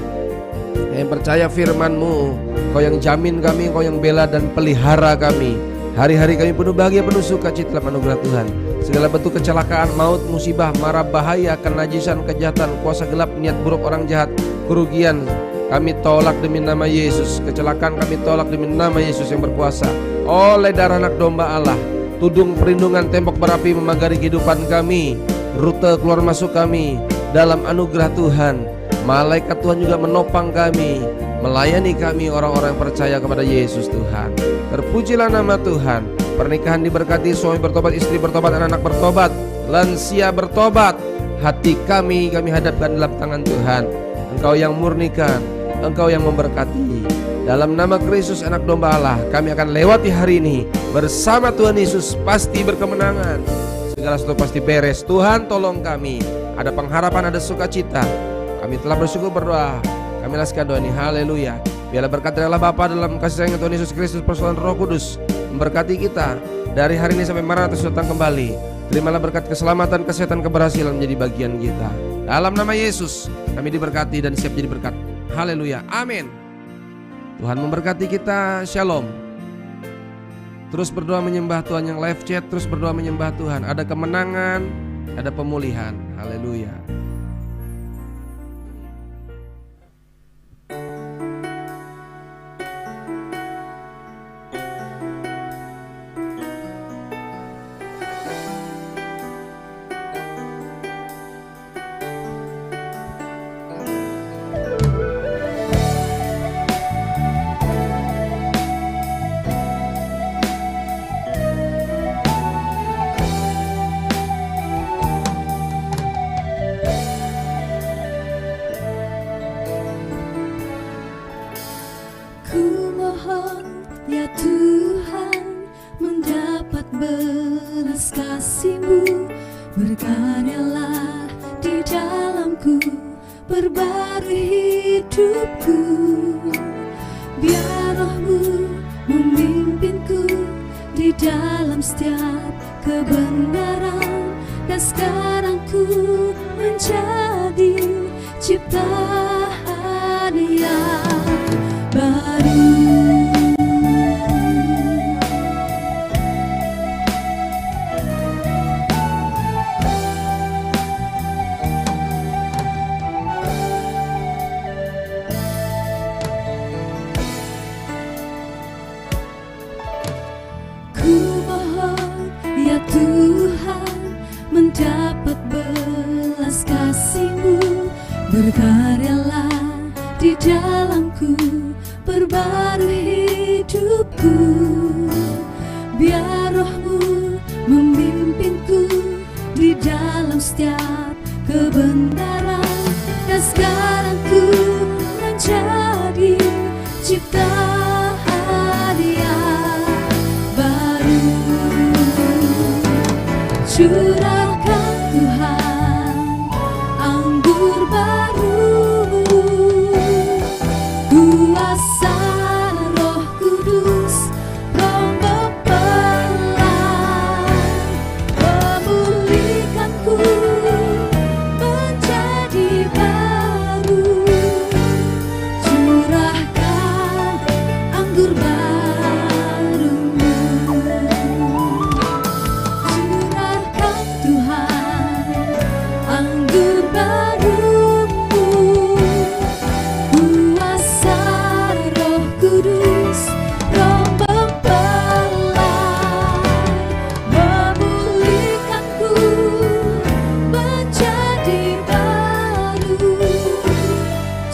Yang percaya firman-Mu, Engkau yang jamin kami, Engkau yang bela dan pelihara kami. Hari-hari kami penuh bahagia, penuh sukacita dalam anugerah Tuhan. Segala bentuk kecelakaan, maut, musibah, mara, bahaya, kenajisan, kejahatan, kuasa gelap, niat buruk orang jahat, kerugian, kami tolak demi nama Yesus. Kecelakaan kami tolak demi nama Yesus yang berkuasa. Oleh darah anak domba Allah, tudung perlindungan tembok berapi memagari kehidupan kami, rute keluar masuk kami dalam anugerah Tuhan. Malaikat Tuhan juga menopang kami, melayani kami orang-orang yang percaya kepada Yesus Tuhan. Terpujilah nama Tuhan. Pernikahan diberkati, suami bertobat, istri bertobat, anak-anak bertobat, lansia bertobat. Hati kami hadapkan dalam tangan Tuhan. Engkau yang murnikan, Engkau yang memberkati. Dalam nama Kristus anak domba Allah, kami akan lewati hari ini bersama Tuhan Yesus, pasti berkemenangan. Segala sesuatu pasti beres. Tuhan tolong kami. Ada pengharapan, ada sukacita. Kami telah bersyukur, berdoa. Kami laskan doa ini. Haleluya. Biarlah berkat dari Allah Bapa dalam kasih sayang Tuhan Yesus Kristus, persekutuan Roh Kudus memberkati kita dari hari ini sampai Maranatha datang kembali. Terimalah berkat keselamatan, kesehatan, keberhasilan menjadi bagian kita. Dalam nama Yesus kami diberkati dan siap jadi berkat. Haleluya. Amin. Tuhan memberkati kita. Shalom. Terus berdoa menyembah Tuhan yang live chat, terus berdoa menyembah Tuhan. Ada kemenangan, ada pemulihan. Haleluya. perbarui hidupku. Biar Roh-Mu memimpinku di dalam setiap kebenaran. Dan sekarang ku menjadi ciptaan yang baru. Ya Tuhan, mendapat belas kasih-Mu, berkaryalah di dalamku, perbarui hidupku. Biar Roh-Mu memimpinku di dalam setiap kebenaran. Dan sekarang ku menjadi ciptaan yang baru. Curahkan Tuhan anggur baru-Mu, kuasa Roh Kudus, Roh mempelai, memulihkanku menjadi baru. Curahkan anggur baru-Mu. Anggur baru-Mu, kuasa Roh Kudus, Roh mempelai, memulihkanku menjadi baru.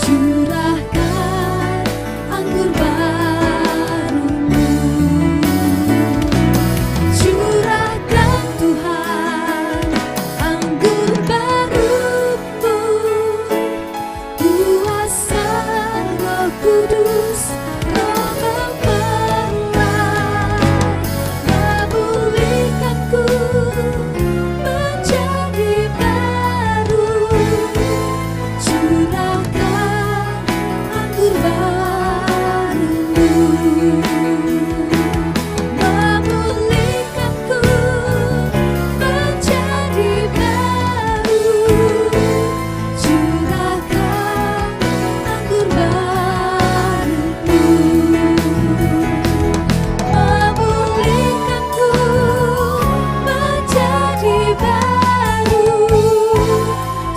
Curahkan anggur baru-Mu. Curahkan Tuhan anggur baru-Mu, kuasa Roh Kudus, Roh mempelai, memulihkanku menjadi baru. Curahkan anggur baru-Mu, memulihkanku menjadi baru. Curahkan anggur baru-Mu, memulihkanku menjadi baru.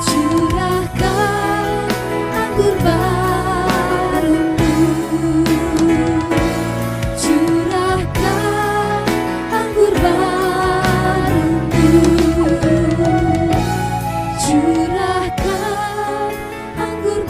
Curahkan anggur baru-Mu, curahkan anggur baru-Mu, curahkan anggur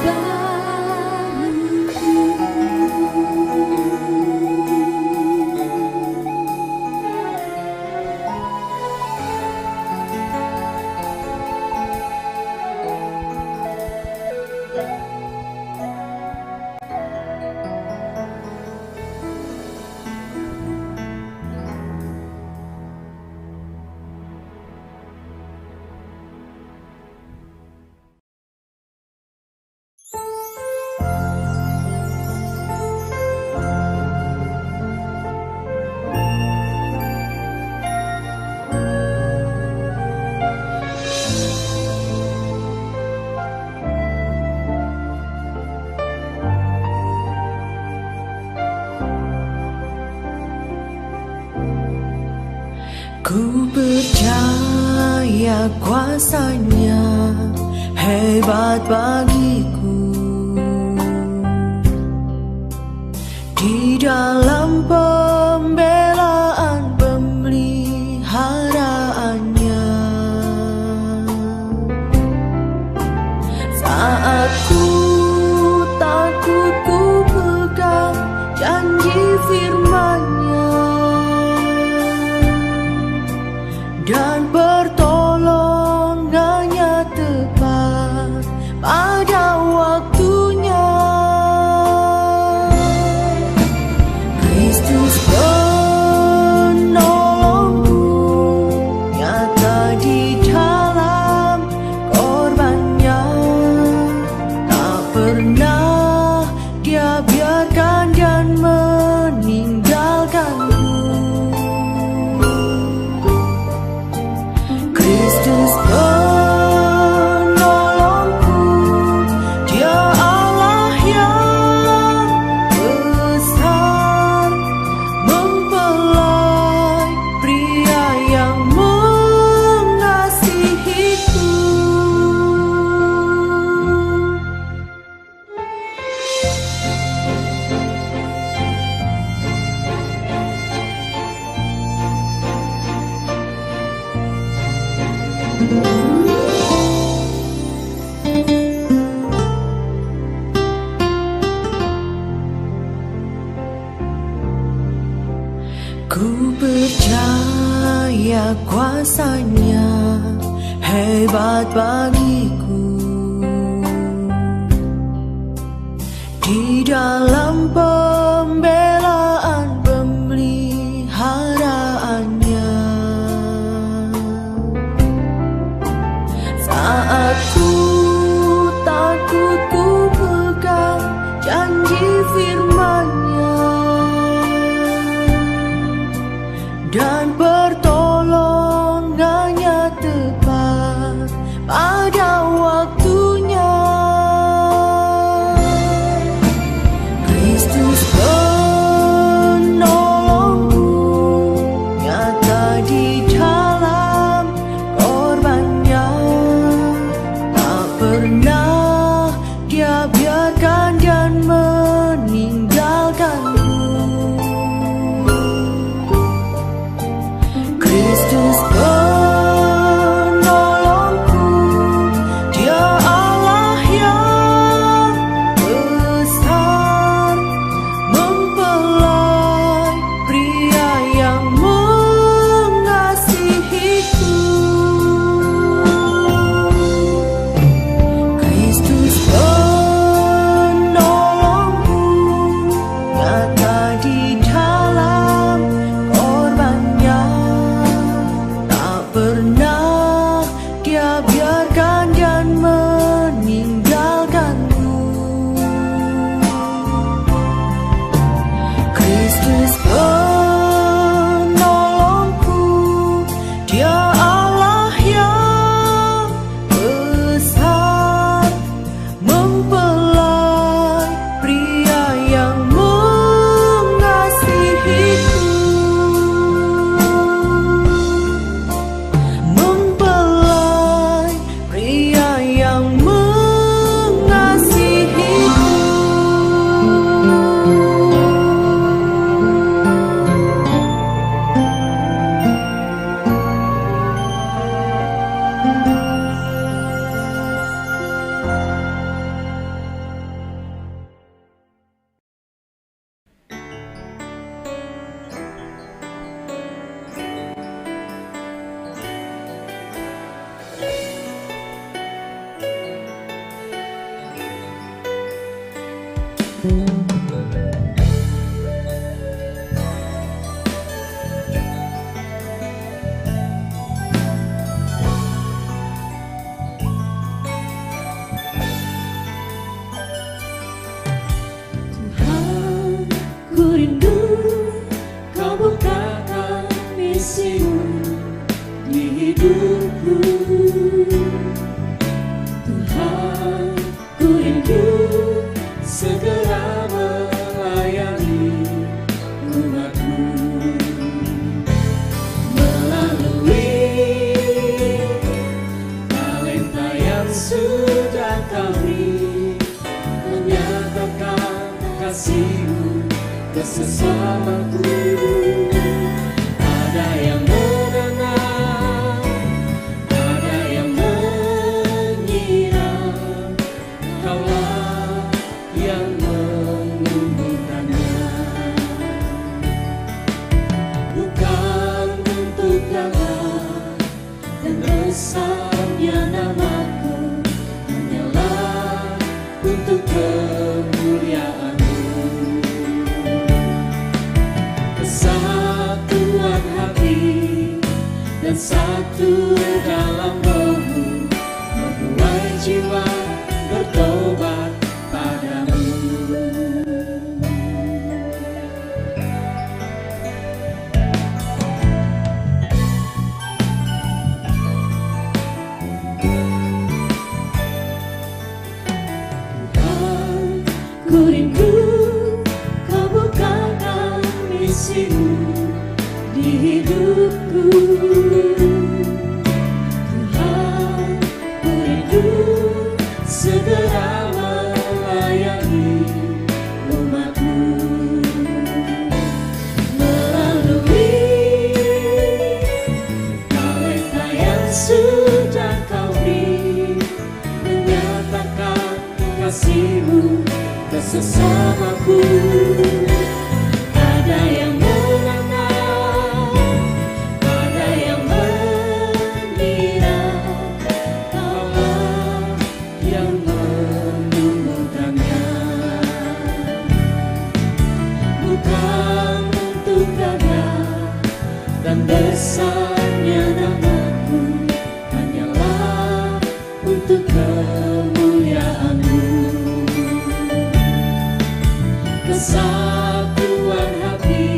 Ku percaya kuasa-Nya hebat bagiku di dalam pembelaan pemeliharaannya. Saat ku takut, ku pegang janji firman-Nya, dan pertolongannya tepat pada waktunya. Kristus obat bagiku di dalam pembelaan pemeliharaannya. Saat ku takut, ku pegang janji firman-Nya, dan pertolongannya tepat pada waktunya. Kristus penolongku, nyata di dalam korbannya. Tak pernah Dia biarkan dan meninggalkanku. Kristus penolongku, Dia Allah yang besar, mempelai pria yang mengasihiku. Kristus penolongku, nyata di dalam korbannya. Tak pernah Dia biarkan dan meninggalkanku. Kristus penolongku, Dia Allah yang besar, mempelai pria yang mengasihiku. Mempelai pria yang mengasihiku. Tuhan, ku rindu Kau bukakan misimu di hidupku. Tuhan, ku rindu segera melayani umatmu. Melalui talenta yang sudah Kau beri, menyatakan kasih-Mu ke sesamaku. Ada yang mengenal, ada yang mengira Kaulah yang menumbuhkannya. Bukan untuk gagah dan besarnya namaku, hanyalah untuk kemuliaan-Mu. Kesatuan hati dan satu dalam roh-Mu, membuat jiwa bertobat padamu. Tuhan, ku rindu Kau bukakan misimu di hidupku. Tuhan, ku rindu segera melayani umatmu. Melalui talenta yang sudah Kau beri, menyatakan kasih-Mu ke sesamaku. Ada yang mengenal, ada yang mengira untuk kemuliaan-Mu. Kesatuan hati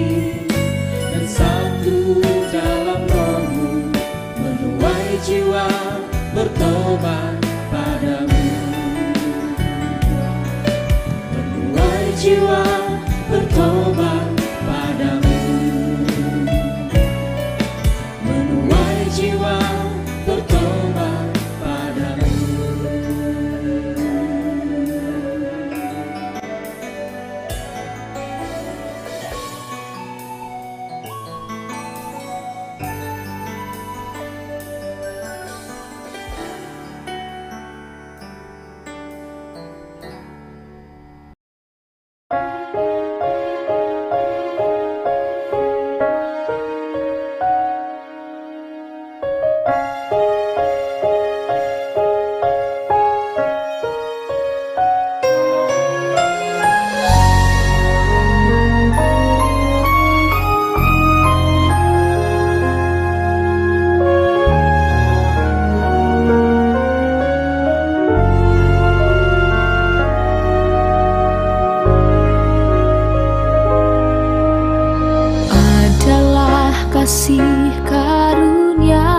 dan satu dalam roh-Mu, menuai jiwa bertobat padamu. Menuai jiwa bertobat padamu. Menuai jiwa bertobat padamu. Adalah kasih karunia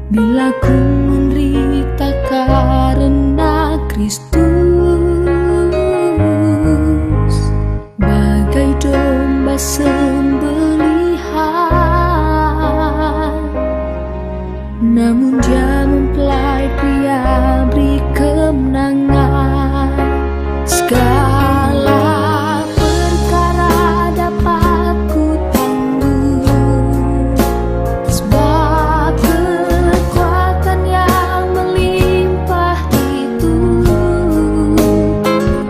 bila ku menderita karena Kristus, bagai domba sembelihan. Namun Dia mempelai pria beri kemenangan. Segala perkara dapat ku tanggung, sebab kekuatan yang melimpah itu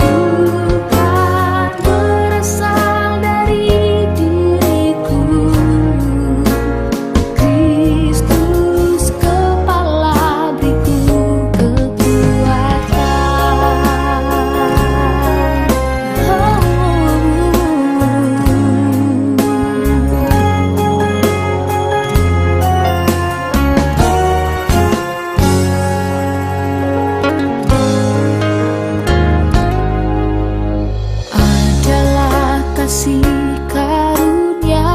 bukan berasal dari diriku. Kristus kepala beriku kekuatan. Adalah kasih karunia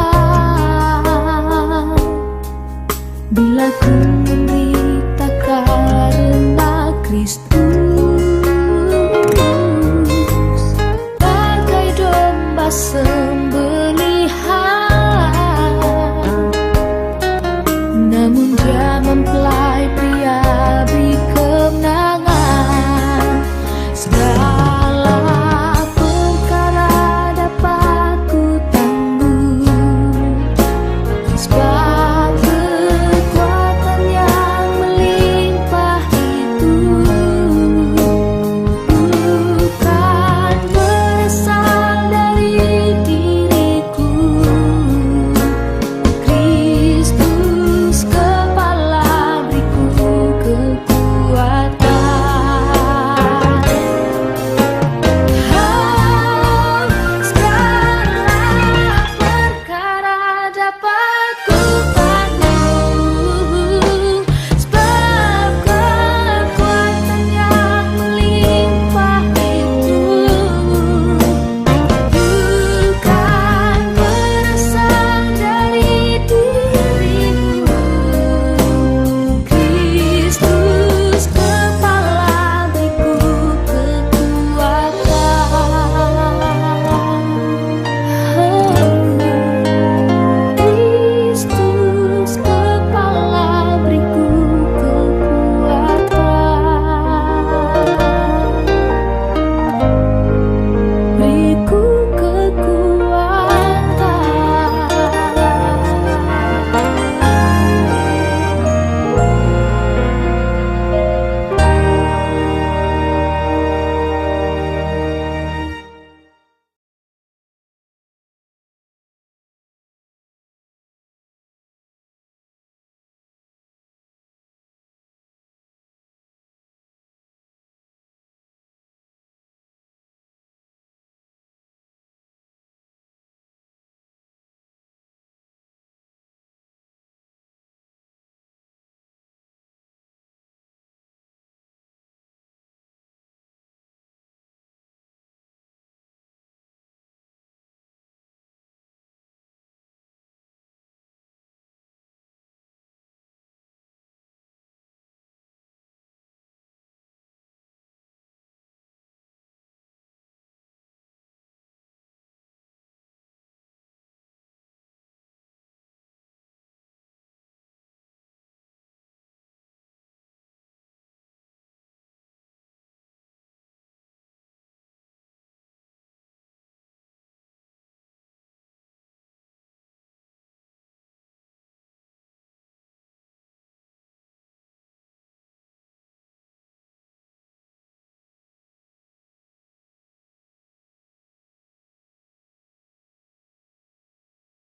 bila ku menderita karena Kristus.